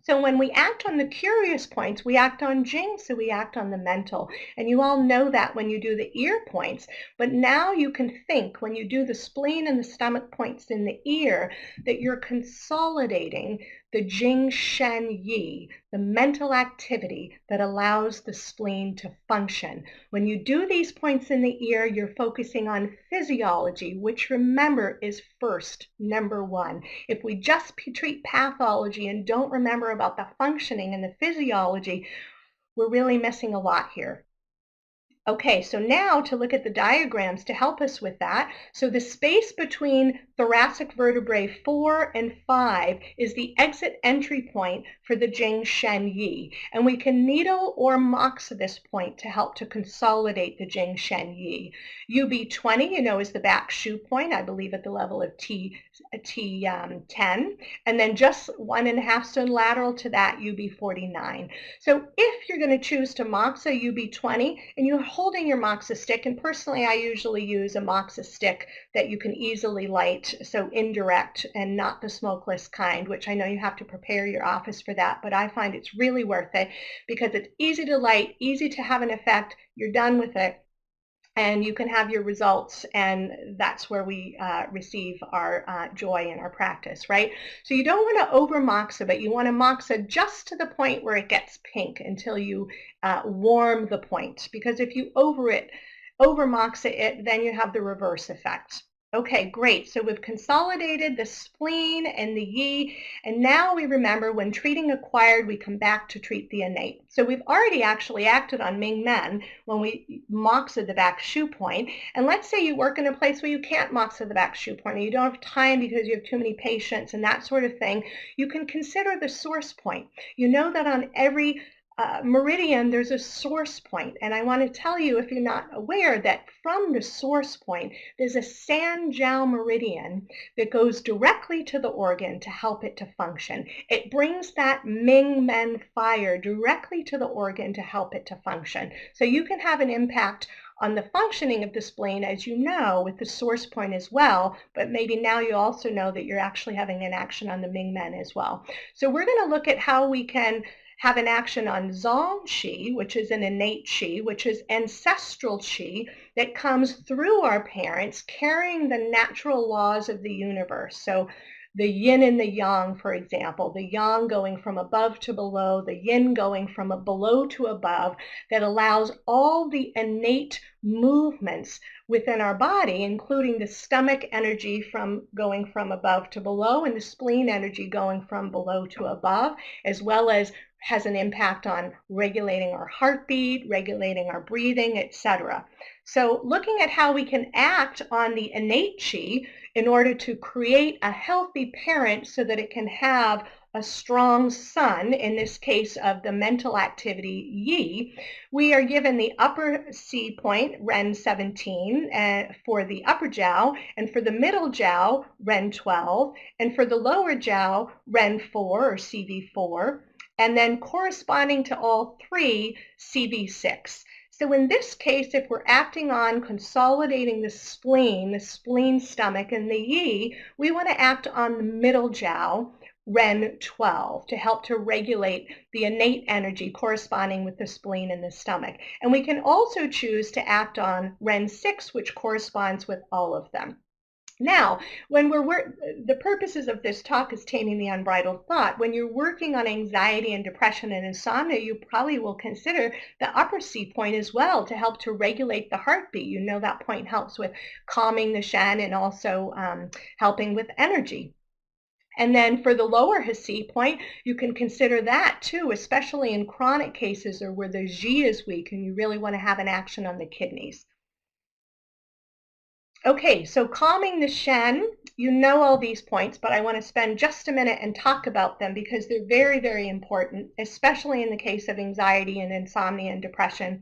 Speaker 3: So when we act on the curious points, we act on Jing, so we act on the mental. And you all know that when you do the ear points, but now you can think when you do the spleen and the stomach points in the ear that you're consolidating the Jing Shen Yi, the mental activity that allows the spleen to function. When you do these points in the ear, you're focusing on physiology, which remember is first, number one. If we just treat pathology and don't remember about the functioning and the physiology, we're really missing a lot here. Okay, so now to look at the diagrams to help us with that. So the space between thoracic vertebrae 4 and 5 is the exit entry point for the Jing Shen Yi. And we can needle or moxa this point to help to consolidate the Jing Shen Yi. UB20, you know, is the back shu point, I believe at the level of T10. And then just 1.5 stone lateral to that, UB49. So if you're going to choose to moxa UB20 and you're holding your moxa stick, and personally I usually use a moxa stick that you can easily light, so indirect and not the smokeless kind, which I know you have to prepare your office for that, but I find it's really worth it because it's easy to light, easy to have an effect, you're done with it, and you can have your results, and that's where we receive our joy in our practice, right? So you don't want to over moxa, but you want to moxa just to the point where it gets pink until you warm the point, because if you over moxa it, then you have the reverse effect. Okay, great. So we've consolidated the spleen and the Yi, and now we remember when treating acquired, we come back to treat the innate. So we've already actually acted on Ming Men when we moxa the back shu point. And let's say you work in a place where you can't moxa the back shu point, or you don't have time because you have too many patients and that sort of thing. You can consider the source point. You know that on every meridian, there's a source point. And I want to tell you, if you're not aware, that from the source point, there's a Sanjiao meridian that goes directly to the organ to help it to function. It brings that Ming Men fire directly to the organ to help it to function. So you can have an impact on the functioning of the spleen, as you know, with the source point as well, but maybe now you also know that you're actually having an action on the Ming Men as well. So we're going to look at how we can have an action on Zong Qi, which is an innate Qi, which is ancestral Qi that comes through our parents, carrying the natural laws of the universe. So the yin and the yang, for example, the yang going from above to below, the yin going from below to above, that allows all the innate movements within our body, including the stomach energy from going from above to below and the spleen energy going from below to above, as well as has an impact on regulating our heartbeat, regulating our breathing, etc. So looking at how we can act on the innate Qi in order to create a healthy parent so that it can have a strong son, in this case of the mental activity Yi, we are given the upper C point, Ren 17, for the upper jiao, and for the middle jiao, Ren 12, and for the lower jiao, Ren 4 or CV4, and then corresponding to all three, CV6. So in this case, if we're acting on consolidating the spleen stomach, and the Yi, we want to act on the middle jiao, Ren 12, to help to regulate the innate energy corresponding with the spleen and the stomach. And we can also choose to act on Ren 6, which corresponds with all of them. Now, when the purposes of this talk is taming the unbridled thought. When you're working on anxiety and depression and insomnia, you probably will consider the upper C point as well to help to regulate the heartbeat. You know that point helps with calming the Shen and also helping with energy. And then for the lower C point, you can consider that too, especially in chronic cases or where the Ji is weak and you really want to have an action on the kidneys. Okay, so calming the Shen, you know all these points, but I want to spend just a minute and talk about them because they're very, very important, especially in the case of anxiety and insomnia and depression.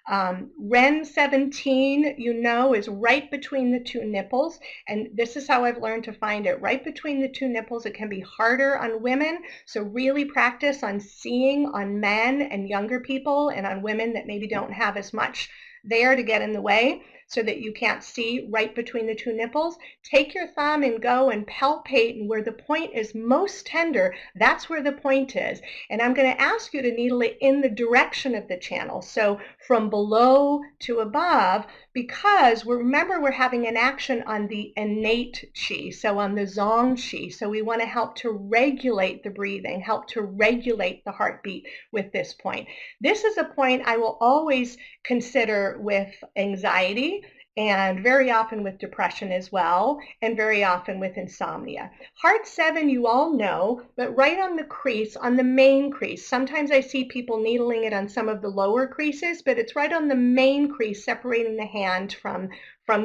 Speaker 3: Ren 17, you know, is right between the two nipples, and this is how I've learned to find it. Right between the two nipples, it can be harder on women, so really practice on seeing on men and younger people and on women that maybe don't have as much there to get in the way so that you can't see right between the two nipples. Take your thumb and go and palpate, and where the point is most tender, that's where the point is. And I'm going to ask you to needle it in the direction of the channel, so from below to above, because remember we're having an action on the innate qi, so on the zong qi. So we want to help to regulate the breathing, help to regulate the heartbeat with this point. This is a point I will always consider with anxiety, and very often with depression as well, and very often with insomnia. Heart 7, you all know, but right on the crease, on the main crease. Sometimes I see people needling it on some of the lower creases, but it's right on the main crease, separating the hand from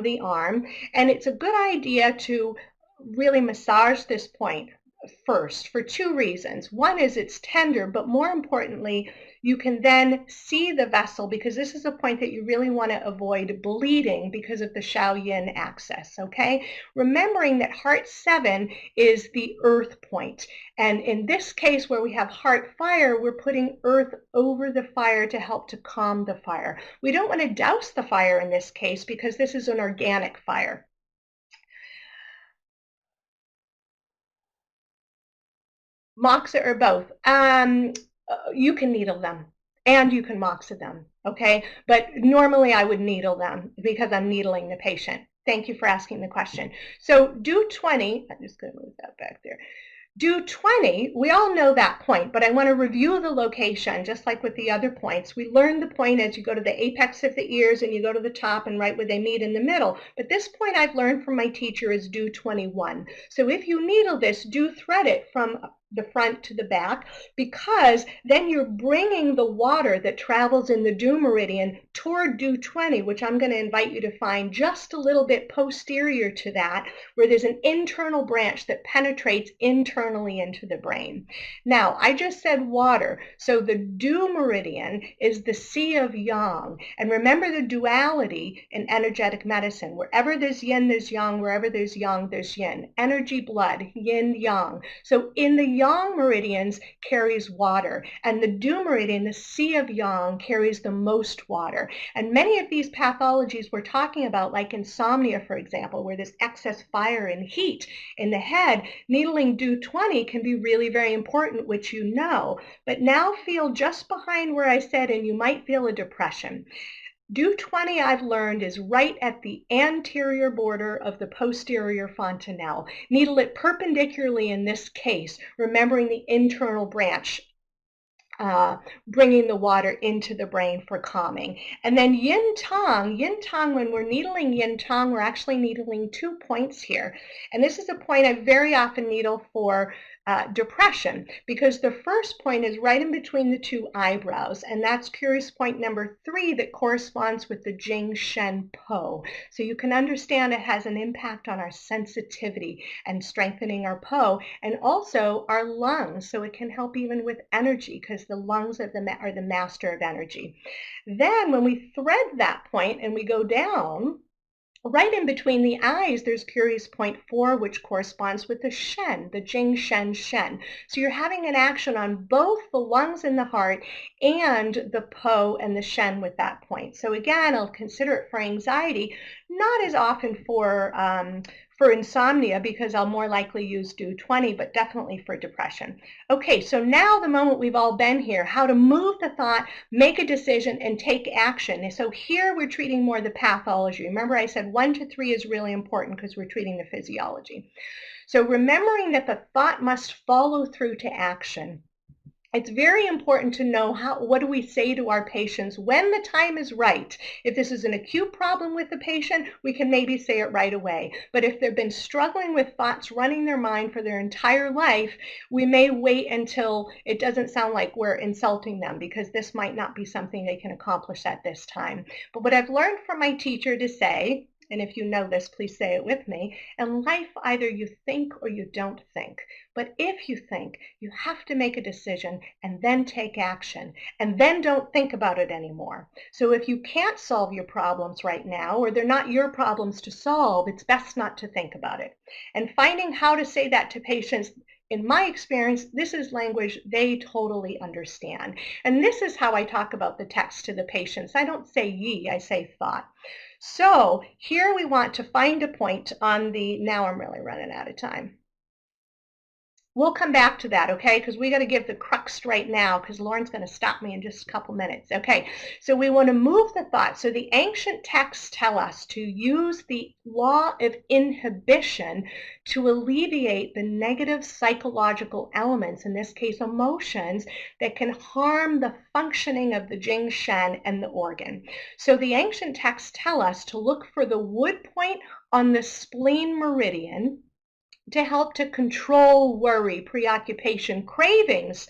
Speaker 3: the arm. And it's a good idea to really massage this point first for two reasons. One is it's tender, but more importantly, you can then see the vessel, because this is a point that you really want to avoid bleeding because of the Shaoyin axis, okay? Remembering that heart 7 is the earth point. And in this case where we have heart fire, we're putting earth over the fire to help to calm the fire. We don't want to douse the fire in this case because this is an organic fire. Moxa or both. You can needle them and you can moxa them, okay? But normally I would needle them because I'm needling the patient. Thank you for asking the question. So do 20, I'm just going to move that back there. Do 20, we all know that point, but I want to review the location just like with the other points. We learn the point as you go to the apex of the ears and you go to the top and right where they meet in the middle. But this point I've learned from my teacher is do 21. So if you needle this, do thread it from the front to the back, because then you're bringing the water that travels in the dew meridian toward dew 20, which I'm going to invite you to find just a little bit posterior to that, where there's an internal branch that penetrates internally into the brain. Now, I just said water, so the dew meridian is the sea of yang. And remember the duality in energetic medicine. Wherever there's yin, there's yang. Wherever there's yang, there's yin. Energy, blood, yin, yang. So in the yang meridians carries water, and the dew meridian, the sea of yang, carries the most water. And many of these pathologies we're talking about, like insomnia, for example, where there's excess fire and heat in the head, needling dew 20 can be really very important, which you know. But now feel just behind where I said, and you might feel a depression. Dew 20, I've learned, is right at the anterior border of the posterior fontanelle. Needle it perpendicularly in this case, remembering the internal branch, bringing the water into the brain for calming. And then yin tong, when we're needling yin tong, we're actually needling 2 points here. And this is a point I very often needle for depression, because the first point is right in between the two eyebrows, and that's curious point number 3 that corresponds with the Jing Shen Po. So you can understand it has an impact on our sensitivity and strengthening our Po, and also our lungs, so it can help even with energy, because the lungs are the master of energy. Then when we thread that point and we go down, right in between the eyes, there's curious point 4, which corresponds with the Shen, the Jing Shen Shen. So you're having an action on both the lungs and the heart and the Po and the Shen with that point. So again, I'll consider it for anxiety, not as often for for insomnia because I'll more likely use do 20, but definitely for depression. Okay, so now the moment we've all been here, how to move the thought, make a decision, and take action. And so here we're treating more the pathology. Remember I said 1 to 3 is really important because we're treating the physiology. So remembering that the thought must follow through to action. It's very important to know what do we say to our patients when the time is right. If this is an acute problem with the patient, we can maybe say it right away. But if they've been struggling with thoughts running their mind for their entire life, we may wait until it doesn't sound like we're insulting them, because this might not be something they can accomplish at this time. But what I've learned from my teacher to say, and if you know this, please say it with me, in life either you think or you don't think. But if you think, you have to make a decision and then take action, and then don't think about it anymore. So if you can't solve your problems right now, or they're not your problems to solve, it's best not to think about it. And finding how to say that to patients, in my experience, this is language they totally understand. And this is how I talk about the text to the patients. I don't say ye, I say thought. So here we want to find a point on the, now I'm really running out of time. We'll come back to that, okay? Because we got to give the crux right now, because Lauren's going to stop me in just a couple minutes. Okay, so we want to move the thought. So the ancient texts tell us to use the law of inhibition to alleviate the negative psychological elements, in this case emotions, that can harm the functioning of the Jing Shen and the organ. So the ancient texts tell us to look for the wood point on the spleen meridian to help to control worry, preoccupation, cravings,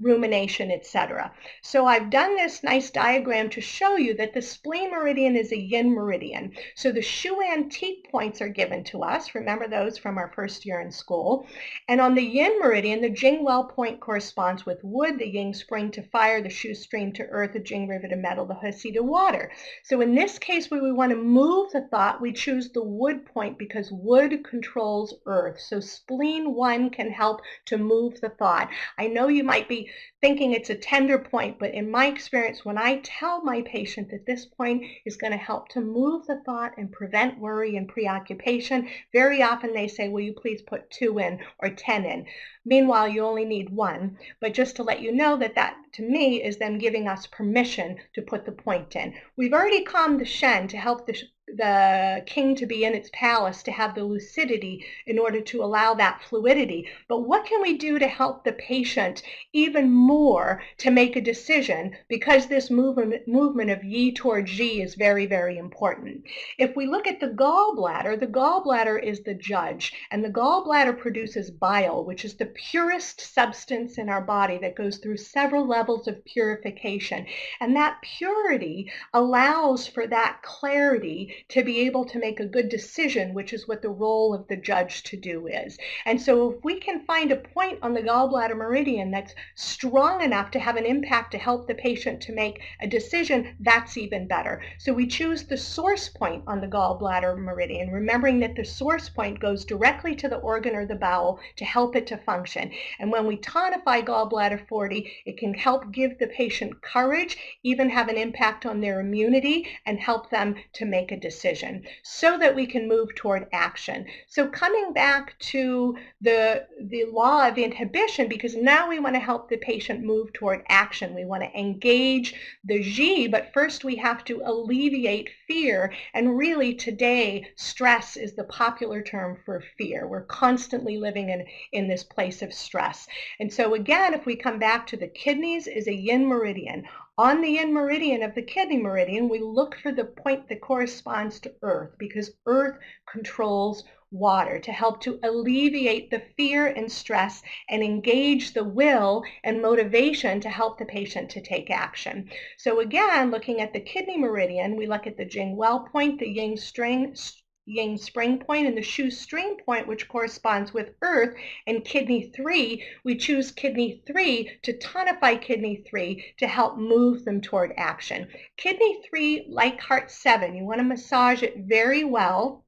Speaker 3: rumination, etc. So I've done this nice diagram to show you that the spleen meridian is a yin meridian. So the Shuan teat points are given to us. Remember those from our first year in school. And on the yin meridian, the Jing well point corresponds with wood, the Ying spring to fire, the Shu stream to earth, the Jing river to metal, the He to water. So in this case, where we want to move the thought, we choose the wood point because wood controls earth. So spleen 1 can help to move the thought. I know you might be thinking it's a tender point, but in my experience, when I tell my patient that this point is going to help to move the thought and prevent worry and preoccupation, very often they say, will you please put 2 in or 10 in? Meanwhile, you only need 1, but just to let you know that that, to me, is them giving us permission to put the point in. We've already calmed the Shen to help the king to be in its palace, to have the lucidity in order to allow that fluidity. But what can we do to help the patient even more to make a decision, because this movement of yi towards ji is very, very important. If we look at the gallbladder is the judge, and the gallbladder produces bile, which is the purest substance in our body that goes through several levels of purification. And that purity allows for that clarity to be able to make a good decision, which is what the role of the judge to do is. And so if we can find a point on the gallbladder meridian that's strong enough to have an impact to help the patient to make a decision, that's even better. So we choose the source point on the gallbladder meridian, remembering that the source point goes directly to the organ or the bowel to help it to function. And when we tonify gallbladder 40, it can help give the patient courage, even have an impact on their immunity, and help them to make a decision so that we can move toward action. So coming back to the law of inhibition, because now we want to help the patient move toward action. We want to engage the Ji, but first we have to alleviate fear. And really today, stress is the popular term for fear. We're constantly living in this place of stress. And so again, if we come back to the kidneys, is a yin meridian. On the yin meridian of the kidney meridian, we look for the point that corresponds to earth, because earth controls water, to help to alleviate the fear and stress and engage the will and motivation to help the patient to take action. So again, looking at the kidney meridian, we look at the Jing well point, the Ying spring point, and the Shu stream point, which corresponds with earth, and kidney 3. We choose kidney 3 to tonify kidney 3 to help move them toward action. Kidney 3, like heart 7, you want to massage it very well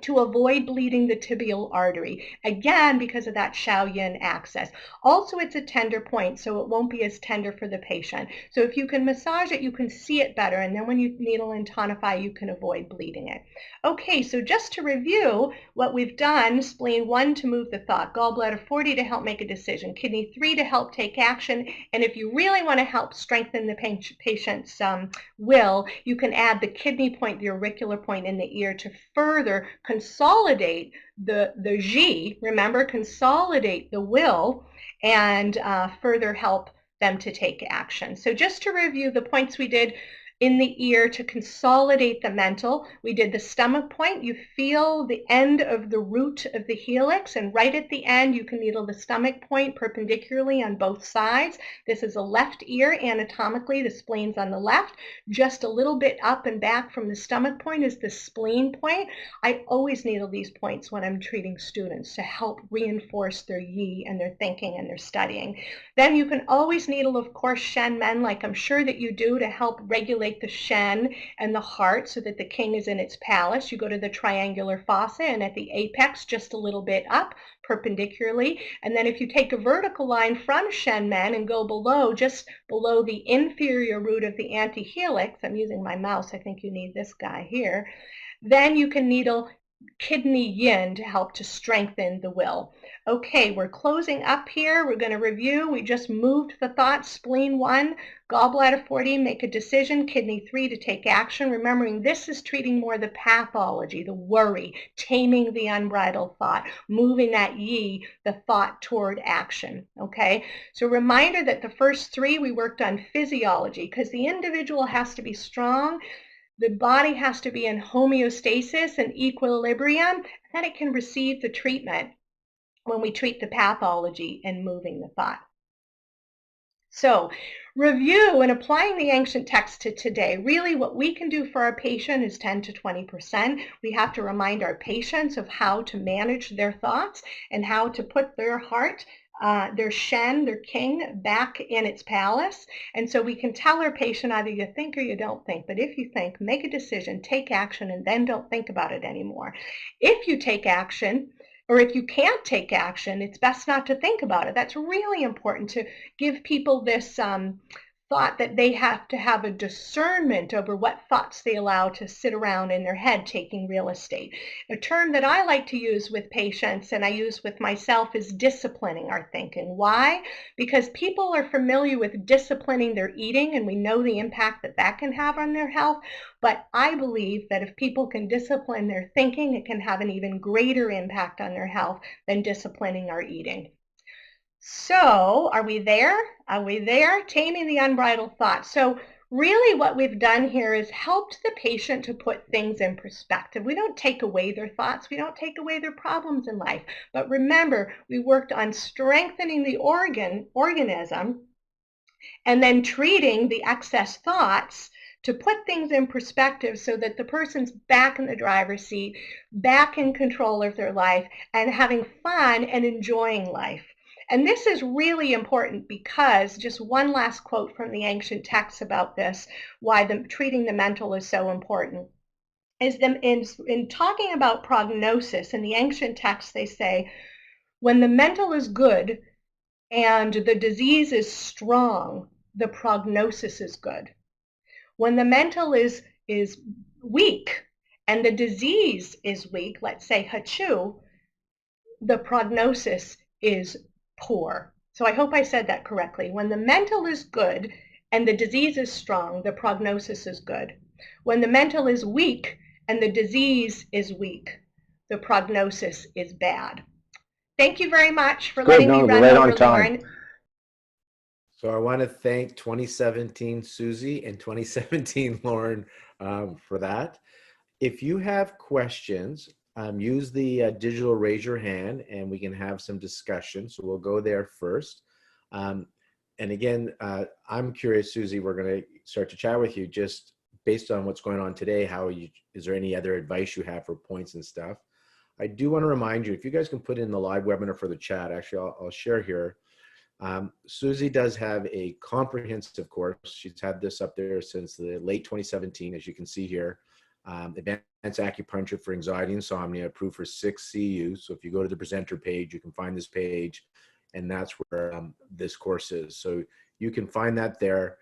Speaker 3: to avoid bleeding the tibial artery, again because of that Yin axis. Also, it's a tender point, so it won't be as tender for the patient. So if you can massage it, you can see it better, and then when you needle and tonify, you can avoid bleeding it. Okay, so just to review what we've done: spleen 1 to move the thought, gallbladder 40 to help make a decision, kidney 3 to help take action, and if you really want to help strengthen the patient's will, you can add the kidney point, the auricular point in the ear, to further consolidate the G, remember, consolidate the will, and further help them to take action. So just to review the points we did in the ear to consolidate the mental, we did the stomach point. You feel the end of the root of the helix, and right at the end you can needle the stomach point perpendicularly on both sides. This is a left ear anatomically. The spleen's on the left. Just a little bit up and back from the stomach point is the spleen point. I always needle these points when I'm treating students to help reinforce their yi and their thinking and their studying. Then you can always needle, of course, Shen Men, like I'm sure that you do, to help regulate the Shen and the heart so that the king is in its palace. You go to the triangular fossa, and at the apex, just a little bit up perpendicularly. And then if you take a vertical line from Shen Men and go below, just below the inferior root of the antihelix, I'm using my mouse, I think you need this guy here, then you can needle kidney yin to help to strengthen the will. Okay, we're closing up here. We're going to review. We just moved the thought: spleen 1, gallbladder 40, make a decision, kidney 3 to take action. Remembering this is treating more the pathology, the worry, taming the unbridled thought, moving that yi, the thought, toward action. Okay, so reminder that the first 3 we worked on physiology, because the individual has to be strong. The body has to be in homeostasis and equilibrium, then it can receive the treatment when we treat the pathology and moving the thought. So, review and applying the ancient text to today. Really, what we can do for our patient is 10 to 20%. We have to remind our patients of how to manage their thoughts and how to put their heart, their Shen, their king, back in its palace. And so we can tell our patient, either you think or you don't think, but if you think, make a decision, take action, and then don't think about it anymore. If you take action, or if you can't take action, it's best not to think about it. That's really important, to give people this thought that they have to have a discernment over what thoughts they allow to sit around in their head taking real estate. A term that I like to use with patients, and I use with myself, is disciplining our thinking. Why? Because people are familiar with disciplining their eating, and we know the impact that that can have on their health. But I believe that if people can discipline their thinking, it can have an even greater impact on their health than disciplining our eating. So, are we there? Are we there? Taming the unbridled thought. So, really what we've done here is helped the patient to put things in perspective. We don't take away their thoughts. We don't take away their problems in life. But remember, we worked on strengthening the organism and then treating the excess thoughts to put things in perspective so that the person's back in the driver's seat, back in control of their life, and having fun and enjoying life. And this is really important because, just one last quote from the ancient texts about this, why treating the mental is so important, is in talking about prognosis. In the ancient texts, they say, when the mental is good and the disease is strong, the prognosis is good. When the mental is weak and the disease is weak, let's say hachu, the prognosis is poor. So I hope I said that correctly. When the mental is good and the disease is strong, the prognosis is good. When the mental is weak and the disease is weak, the prognosis is bad. Thank you very much for letting me run over, Lauren.
Speaker 1: So I want to thank 2017 Susie and 2017 Lauren for that. If you have questions, use the digital raise your hand and we can have some discussion. So we'll go there first. And again, I'm curious, Susie, we're going to start to chat with you just based on what's going on today. Is there any other advice you have for points and stuff? I do want to remind you, if you guys can put in the live webinar for the chat, actually I'll share here. Susie does have a comprehensive course. She's had this up there since the late 2017, as you can see here. advanced acupuncture for anxiety, insomnia, approved for 6 CUs. So if you go to the presenter page, you can find this page, and that's where this course is. So you can find that there.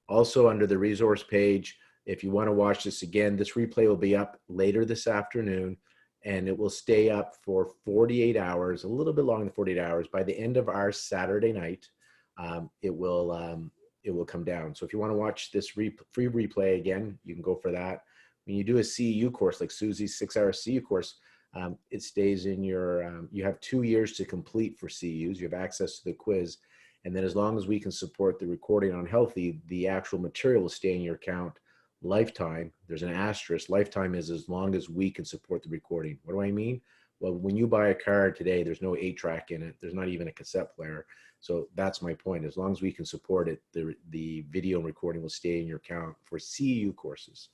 Speaker 1: Also under the resource page, if you want to watch this again, this replay will be up later this afternoon, and it will stay up for 48 hours, a little bit longer than 48 hours. By the end of our Saturday night, it will come down. So if you want to watch this free replay again, you can go for that. When you do a CEU course, like Susie's 6-hour CEU course, it stays in your, you have 2 years to complete for CEUs. You have access to the quiz. And then as long as we can support the recording on Healthy, the actual material will stay in your account lifetime. There's an asterisk. Lifetime is as long as we can support the recording. What do I mean? Well, when you buy a car today, there's no 8-track in it. There's not even a cassette player. So that's my point. As long as we can support it, the video and recording will stay in your account for CEU courses.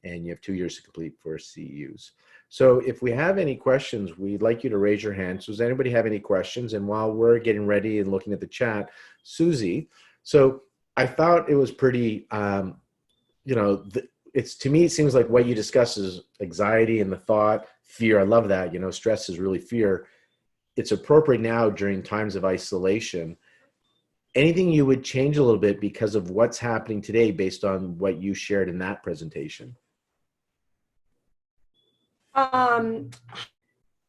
Speaker 1: And you have 2 years to complete for CEUs. So if we have any questions, we'd like you to raise your hand. So does anybody have any questions? And while we're getting ready and looking at the chat, Susie, so I thought it was pretty, you know, it's, to me, it seems like what you discuss is anxiety and the thought, fear. I love that, you know, stress is really fear. It's appropriate now during times of isolation. Anything you would change a little bit because of what's happening today based on what you shared in that presentation?
Speaker 5: Hi,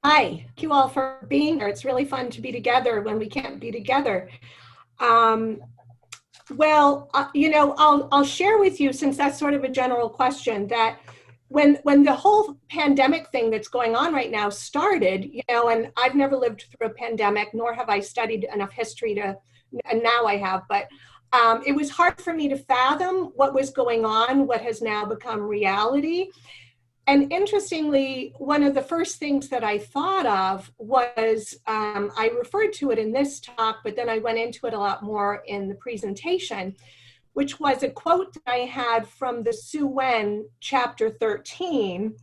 Speaker 5: thank you all for being here. It's really fun to be together when we can't be together. You know, I'll share with you, since that's sort of a general question, that when the whole pandemic thing that's going on right now started, you know, and I've never lived through a pandemic, nor have I studied enough history to, and now I have, but it was hard for me to fathom what was going on, what has now become reality. And interestingly, one of the first things that I thought of was, I referred to it in this talk, but then I went into it a lot more in the presentation, which was a quote that I had from the Su Wen chapter 13,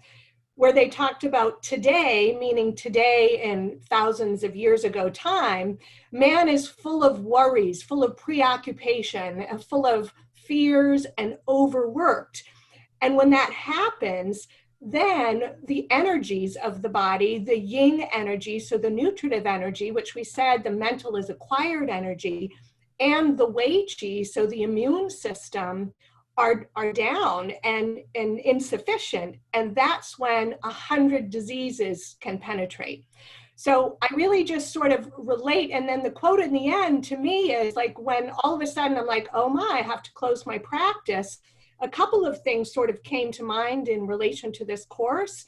Speaker 5: where they talked about today, meaning today in thousands of years ago time, man is full of worries, full of preoccupation, full of fears and overworked. And when that happens, then the energies of the body, the yin energy, so the nutritive energy, which we said the mental is acquired energy, and the wei qi, so the immune system, are down and insufficient. And that's when 100 diseases can penetrate. So I really just sort of relate. And then the quote in the end to me is like, when all of a sudden I'm like, oh my, I have to close my practice. A couple of things sort of came to mind in relation to this course.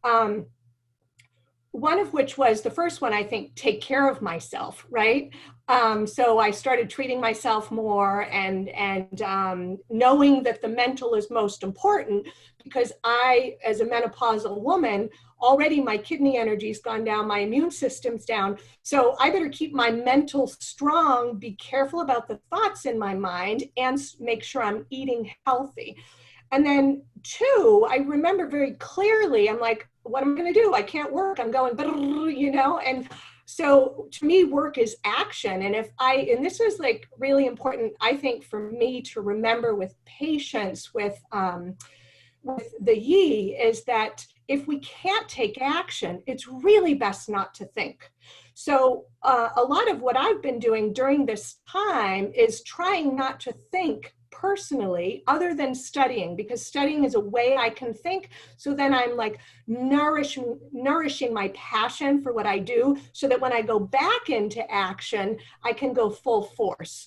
Speaker 5: One of which was, the first one, I think, take care of myself, right? So I started treating myself more and knowing that the mental is most important, because I, as a menopausal woman, already my kidney energy's gone down, my immune system's down. So I better keep my mental strong, be careful about the thoughts in my mind, and make sure I'm eating healthy. And then 2, I remember very clearly, I'm like, what am I going to do? I can't work. I'm going, you know, and so to me, work is action. And and this is like really important, I think, for me to remember with patients with the yi, is that if we can't take action, it's really best not to think. So a lot of what I've been doing during this time is trying not to think personally, other than studying, because studying is a way I can think. So then I'm like nourishing my passion for what I do, so that when I go back into action, I can go full force.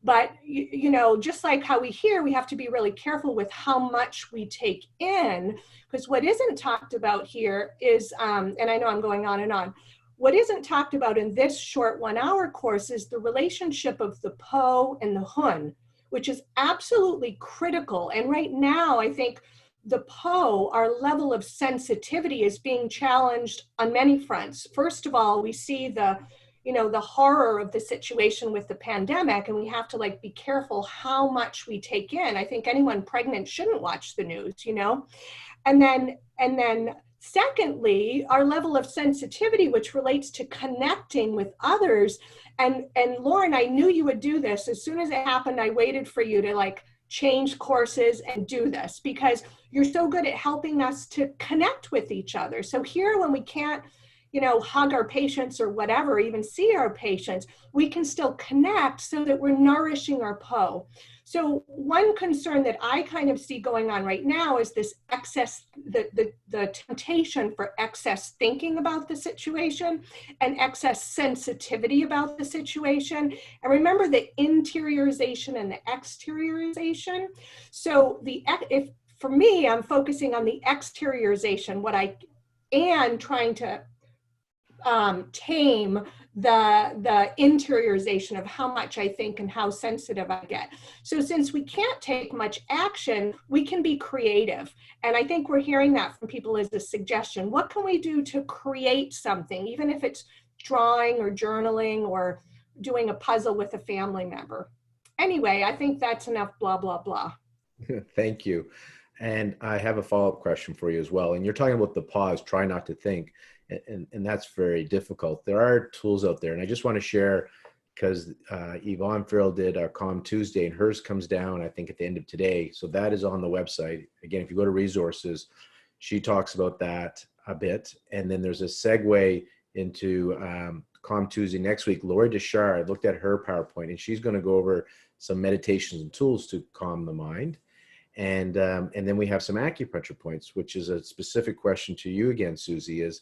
Speaker 5: But, you know, just like how we hear, we have to be really careful with how much we take in, because what isn't talked about here is, and I know I'm going on and on, what isn't talked about in this short 1-hour course is the relationship of the Po and the Hun, which is absolutely critical. And right now, I think the Po, our level of sensitivity, is being challenged on many fronts. First of all, we see the horror of the situation with the pandemic, and we have to like be careful how much we take in. I think anyone pregnant shouldn't watch the news, you know? And then secondly, our level of sensitivity, which relates to connecting with others. And Lauren, I knew you would do this. As soon as it happened, I waited for you to like change courses and do this, because you're so good at helping us to connect with each other. So here, when we can't, hug our patients or whatever, even see our patients, we can still connect so that we're nourishing our PO. So one concern that I kind of see going on right now is this excess, the temptation for excess thinking about the situation and excess sensitivity about the situation. And remember the interiorization and the exteriorization. So for me, I'm focusing on the exteriorization, and trying to tame the interiorization of how much I think and how sensitive I get. So since we can't take much action, we can be creative. And I think we're hearing that from people as a suggestion. What can we do to create something, even if it's drawing or journaling or doing a puzzle with a family member? Anyway, I think that's enough blah, blah, blah.
Speaker 1: Thank you. And I have a follow-up question for you as well. And you're talking about the pause, try not to think. And that's very difficult. There are tools out there. And I just want to share, because Yvonne Farrell did our Calm Tuesday, and hers comes down, I think, at the end of today. So that is on the website. Again, if you go to resources, she talks about that a bit. And then there's a segue into Calm Tuesday next week. Lori Deshar, I looked at her PowerPoint, and she's going to go over some meditations and tools to calm the mind. And then we have some acupuncture points, which is a specific question to you again, Susie, is,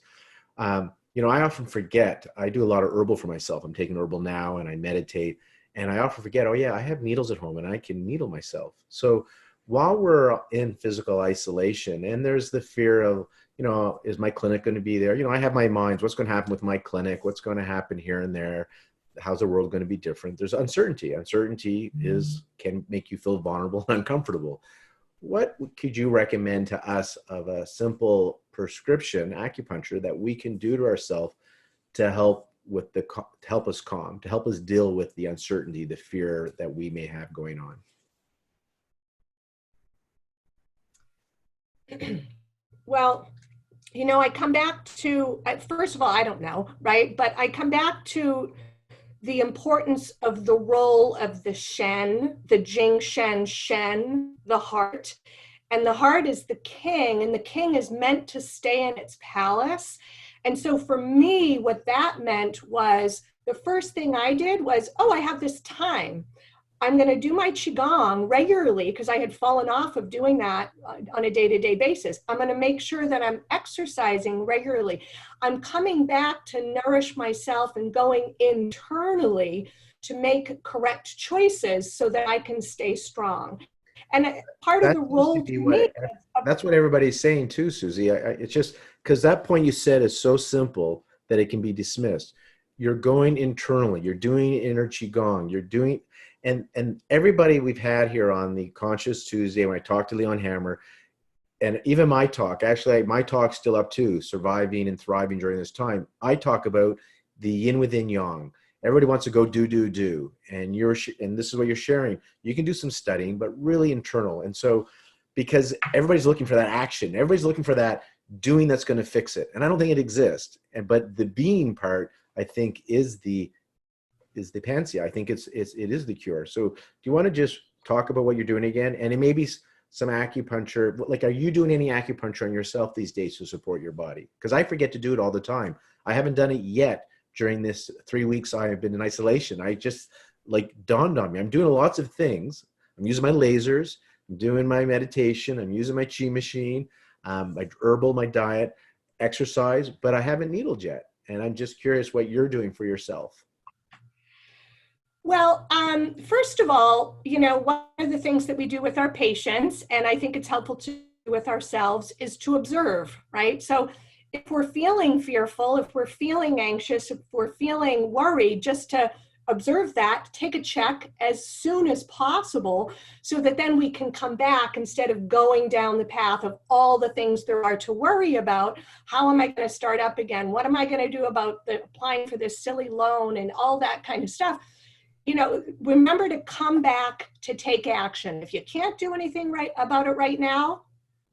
Speaker 1: I often forget. I do a lot of herbal for myself. I'm taking herbal now, and I meditate, and I often forget, oh yeah, I have needles at home and I can needle myself. So while we're in physical isolation, and there's the fear of, is my clinic going to be there? I have my minds, what's going to happen with my clinic? What's going to happen here and there? How's the world going to be different? There's uncertainty. Uncertainty can make you feel vulnerable and uncomfortable. What could you recommend to us of a simple prescription acupuncture that we can do to ourselves to help us calm, to help us deal with the uncertainty, the fear that we may have going on?
Speaker 5: Well, I come back to, first of all, I don't know, right? But I come back to the importance of the role of the Shen, the Jing Shen, the heart. And the heart is the king, and the king is meant to stay in its palace. And so for me, what that meant was, the first thing I did was, I have this time. I'm going to do my Qigong regularly, because I had fallen off of doing that on a day-to-day basis. I'm going to make sure that I'm exercising regularly. I'm coming back to nourish myself and going internally to make correct choices so that I can stay strong. And part of the role to me,
Speaker 1: that's what everybody's saying too, Susie. It's just because that point you said is so simple that it can be dismissed. You're going internally. You're doing inner Qigong. You're doing... And everybody we've had here on the Conscious Tuesday, when I talked to Leon Hammer, and even my talk's still up too, surviving and thriving during this time. I talk about the yin within yang. Everybody wants to go do, and this is what you're sharing. You can do some studying, but really internal. And so, because everybody's looking for that action, everybody's looking for that doing that's going to fix it, and I don't think it exists. But the being part, I think, is the panacea. I think it is the cure. So do you want to just talk about what you're doing again? And it may be some acupuncture. Like, are you doing any acupuncture on yourself these days to support your body? Because I forget to do it all the time. I haven't done it yet during this 3 weeks I have been in isolation. I just dawned on me. I'm doing lots of things. I'm using my lasers. I'm doing my meditation. I'm using my chi machine, my herbal, my diet, exercise, but I haven't needled yet. And I'm just curious what you're doing for yourself.
Speaker 5: Well, first of all, one of the things that we do with our patients, and I think it's helpful to do with ourselves, is to observe, right? So if we're feeling fearful, if we're feeling anxious, if we're feeling worried, just to observe that, take a check as soon as possible, so that then we can come back instead of going down the path of all the things there are to worry about. How am I going to start up again? What am I going to do about applying for this silly loan and all that kind of stuff? Remember to come back to take action. If you can't do anything about it right now,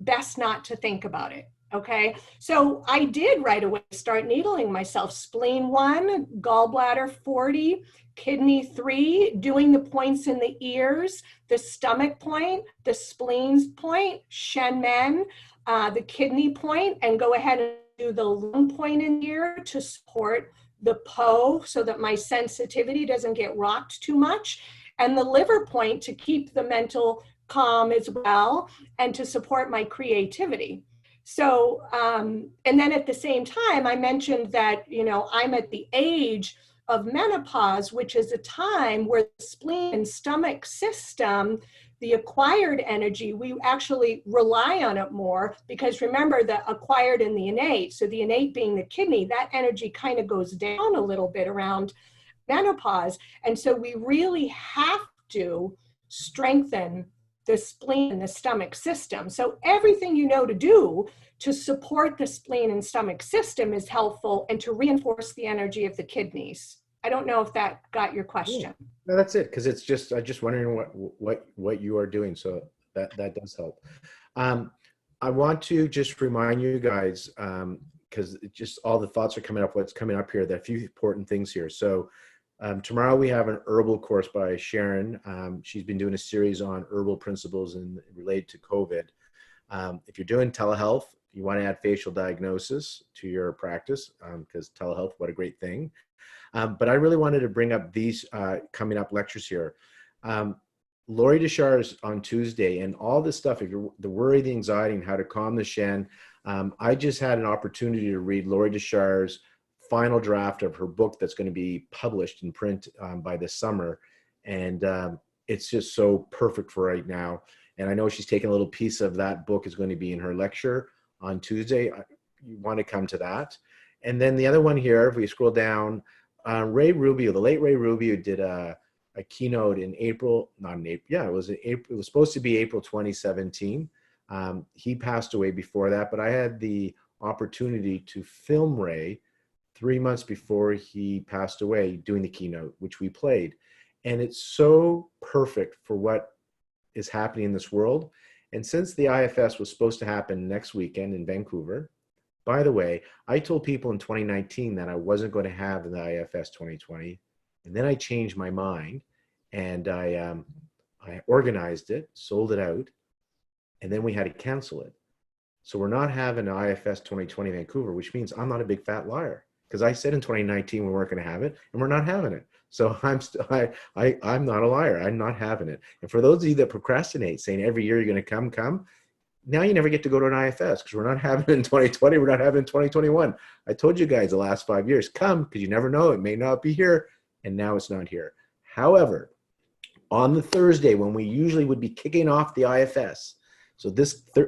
Speaker 5: best not to think about it. Okay, so I did right away start needling myself. Spleen 1, gallbladder 40, kidney 3, doing the points in the ears, the stomach point, the spleen's point, Shen Men, the kidney point, and go ahead and do the lung point in here to support the Po so that my sensitivity doesn't get rocked too much, and the liver point to keep the mental calm as well and to support my creativity. So, and then at the same time, I mentioned that, I'm at the age of menopause, which is a time where the spleen and stomach system, the acquired energy, we actually rely on it more because remember the acquired and the innate. So the innate being the kidney, that energy kind of goes down a little bit around menopause. And so we really have to strengthen the spleen and the stomach system. So everything you know to do to support the spleen and stomach system is helpful and to reinforce the energy of the kidneys. I don't know if that got your question.
Speaker 1: No, that's it. Because I'm just wondering what you are doing. So that does help. I want to just remind you guys, because just all the thoughts are coming up, what's coming up here, there are a few important things here. So tomorrow we have an herbal course by Sharon. She's been doing a series on herbal principles and related to COVID. If you're doing telehealth, you want to add facial diagnosis to your practice because telehealth, what a great thing. But I really wanted to bring up these coming up lectures here. Lori Deshar's on Tuesday, and all this stuff, if you're the worry, the anxiety, and how to calm the Shen. I just had an opportunity to read Lori Deshar's final draft of her book that's going to be published in print by this summer. And it's just so perfect for right now. And I know she's taking a little piece of that book is going to be in her lecture on Tuesday. You want to come to that. And then the other one here, if we scroll down, Ray Rubio, the late Ray Rubio did a keynote in April, not in April, yeah, it was supposed to be April 2017. He passed away before that, but I had the opportunity to film Ray 3 months before he passed away doing the keynote, which we played. And it's so perfect for what is happening in this world. And since the IFS was supposed to happen next weekend in Vancouver, by the way, I told people in 2019 that I wasn't going to have the IFS 2020. And then I changed my mind and I organized it, sold it out, and then we had to cancel it. So we're not having an IFS 2020 Vancouver, which means I'm not a big fat liar. Because I said in 2019 we weren't going to have it, and we're not having it. So I'm not a liar. I'm not having it. And for those of you that procrastinate, saying every year you're going to come, now you never get to go to an IFS because we're not having it in 2020. We're not having it in 2021. I told you guys the last 5 years, come, because you never know. It may not be here, and now it's not here. However, on the Thursday when we usually would be kicking off the IFS, so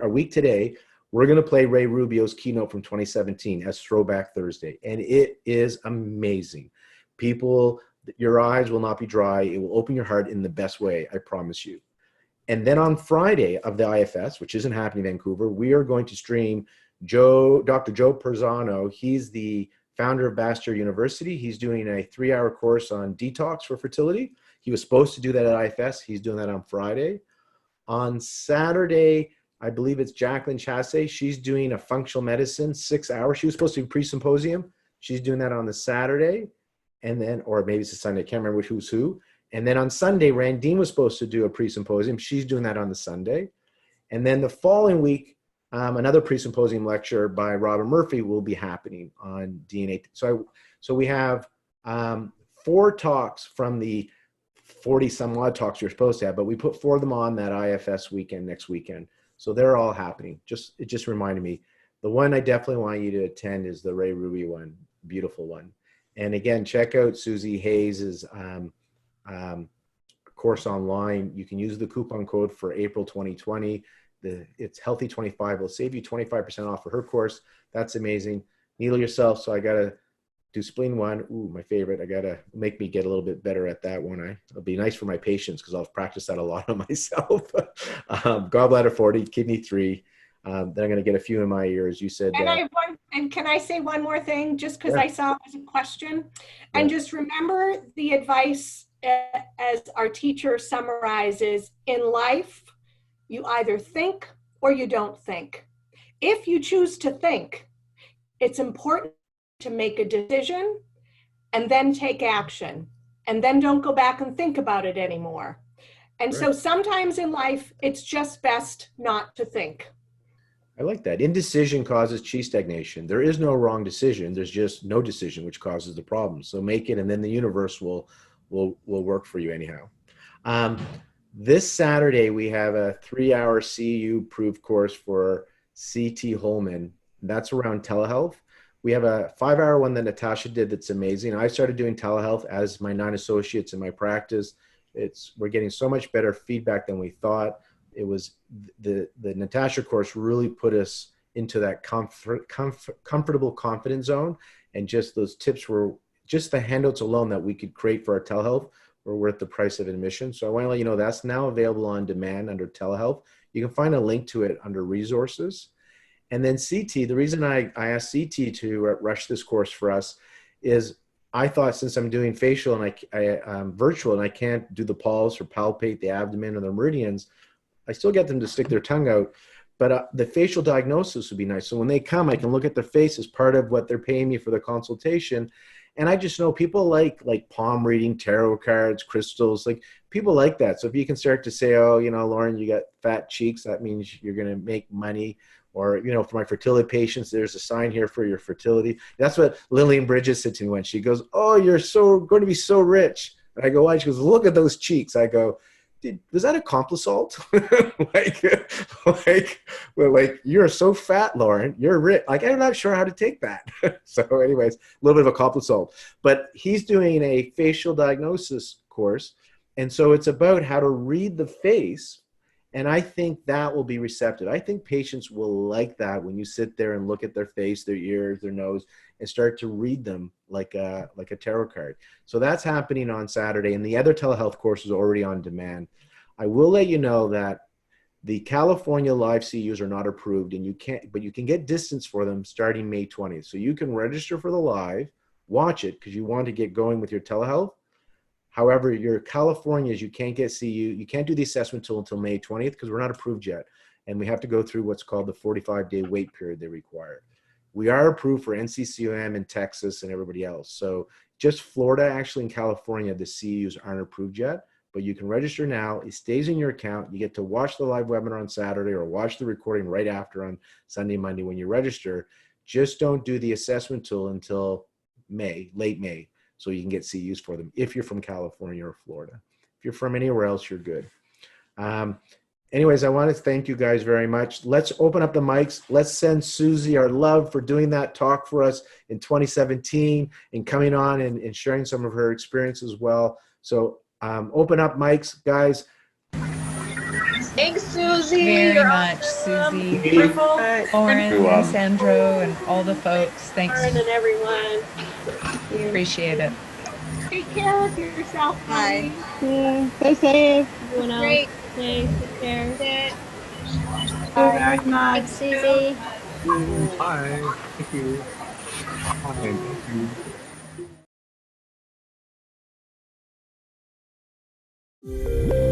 Speaker 1: a week today, we're going to play Ray Rubio's keynote from 2017 as Throwback Thursday. And it is amazing. People, your eyes will not be dry. It will open your heart in the best way, I promise you. And then on Friday of the IFS, which isn't happening in Vancouver, we are going to stream Dr. Joe Perzano. He's the founder of Bastyr University. He's doing a 3-hour course on detox for fertility. He was supposed to do that at IFS. He's doing that on Friday. On Saturday, I believe it's Jacqueline Chasse. She's doing a functional medicine, 6 hours. She was supposed to be pre-symposium. She's doing that on the Saturday. And then, or maybe it's a Sunday, I can't remember who's who. And then on Sunday, Randine was supposed to do a pre-symposium. She's doing that on the Sunday. And then the following week, another pre-symposium lecture by Robin Murphy will be happening on DNA. So we have 4 talks from the 40 some odd talks you're supposed to have, but we put 4 of them on that IFS weekend next weekend. So they're all happening. It just reminded me. The one I definitely want you to attend is the Ray Rubio one, beautiful one. And again, check out Susie Hayes's course online. You can use the coupon code for April 2020. It's Healthy25. It'll save you 25% off for her course. That's amazing. Needle yourself. So I got to do spleen 1. Ooh, my favorite. I got to make me get a little bit better at that one. It'll be nice for my patients because I'll practice that a lot on myself. Gallbladder 40, kidney 3. Then I'm going to get a few in my ears. You said.
Speaker 5: And can I say one more thing, just because
Speaker 1: Yeah.
Speaker 5: I saw it as a question?
Speaker 1: Yeah.
Speaker 5: And just remember the advice as our teacher summarizes: in life, you either think or you don't think. If you choose to think, it's important to make a decision and then take action, and then don't go back and think about it anymore. And so sometimes in life, it's just best not to think.
Speaker 1: I like that. Indecision causes chi stagnation. There is no wrong decision. There's just no decision, which causes the problem. So make it, and then the universe will work for you anyhow. This Saturday, we have a 3-hour CEU proof course for CT Holman. That's around telehealth. We have a 5-hour one that Natasha did that's amazing. I started doing telehealth as my 9 associates in my practice. We're getting so much better feedback than we thought. It was the Natasha course really put us into that comfortable, confident zone. And just those tips were just the handouts alone that we could create for our telehealth were worth the price of admission. So I want to let you know that's now available on demand under telehealth. You can find a link to it under resources. And then CT, the reason I asked CT to rush this course for us is I thought, since I'm doing facial and I'm virtual and I can't do the pulse or palpate the abdomen or the meridians, I still get them to stick their tongue out, but the facial diagnosis would be nice. So when they come, I can look at their face as part of what they're paying me for the consultation. And I just know people like palm reading, tarot cards, crystals, like people like that. So if you can start to say, oh, you know, Lauren, you got fat cheeks, that means you're going to make money. Or, you know, for my fertility patients, there's a sign here for your fertility. That's what Lillian Bridges said to me when she goes, oh, you're going to be so rich. And I go, why? She goes, look at those cheeks. I go, was that a complisalt? like, you're so fat, Lauren. You're rich. Like, I'm not sure how to take that. So anyways, a little bit of a complisalt. But he's doing a facial diagnosis course. And so it's about how to read the face. And I think that will be receptive. I think patients will like that when you sit there and look at their face, their ears, their nose, and start to read them like a tarot card. So that's happening on Saturday, and the other telehealth course is already on demand. I will let you know that the California live CEUs are not approved, and but you can get distance for them starting May 20th. So you can register for the live, watch it because you want to get going with your telehealth. However, your Californias, you can't get CEU, you can't do the assessment until May 20th because we're not approved yet. And we have to go through what's called the 45-day wait period they require. We are approved for NCCOM in Texas and everybody else. So just Florida, actually, in California, the CEUs aren't approved yet, but you can register now. It stays in your account. You get to watch the live webinar on Saturday or watch the recording right after on Sunday, Monday when you register. Just don't do the assessment tool until May, late May, so you can get CEUs for them if you're from California or Florida. If you're from anywhere else, you're good. Anyways, I want to thank you guys very much. Let's open up the mics. Let's send Susie our love for doing that talk for us in 2017 and coming on and sharing some of her experience as well. So open up mics, guys.
Speaker 6: Thanks, Susie.
Speaker 7: Very much, Susie, Lauren, and Sandro, and all the folks. Thanks.
Speaker 6: Lauren and everyone.
Speaker 7: Appreciate it.
Speaker 5: Take care of yourself.
Speaker 6: Bye.
Speaker 8: Yeah, stay safe.
Speaker 6: Everyone else.
Speaker 8: Great.
Speaker 6: Stay, take care.
Speaker 8: Thank you very much.
Speaker 6: Thanks, Susie.
Speaker 9: Bye. Thank you. Bye. Thank you.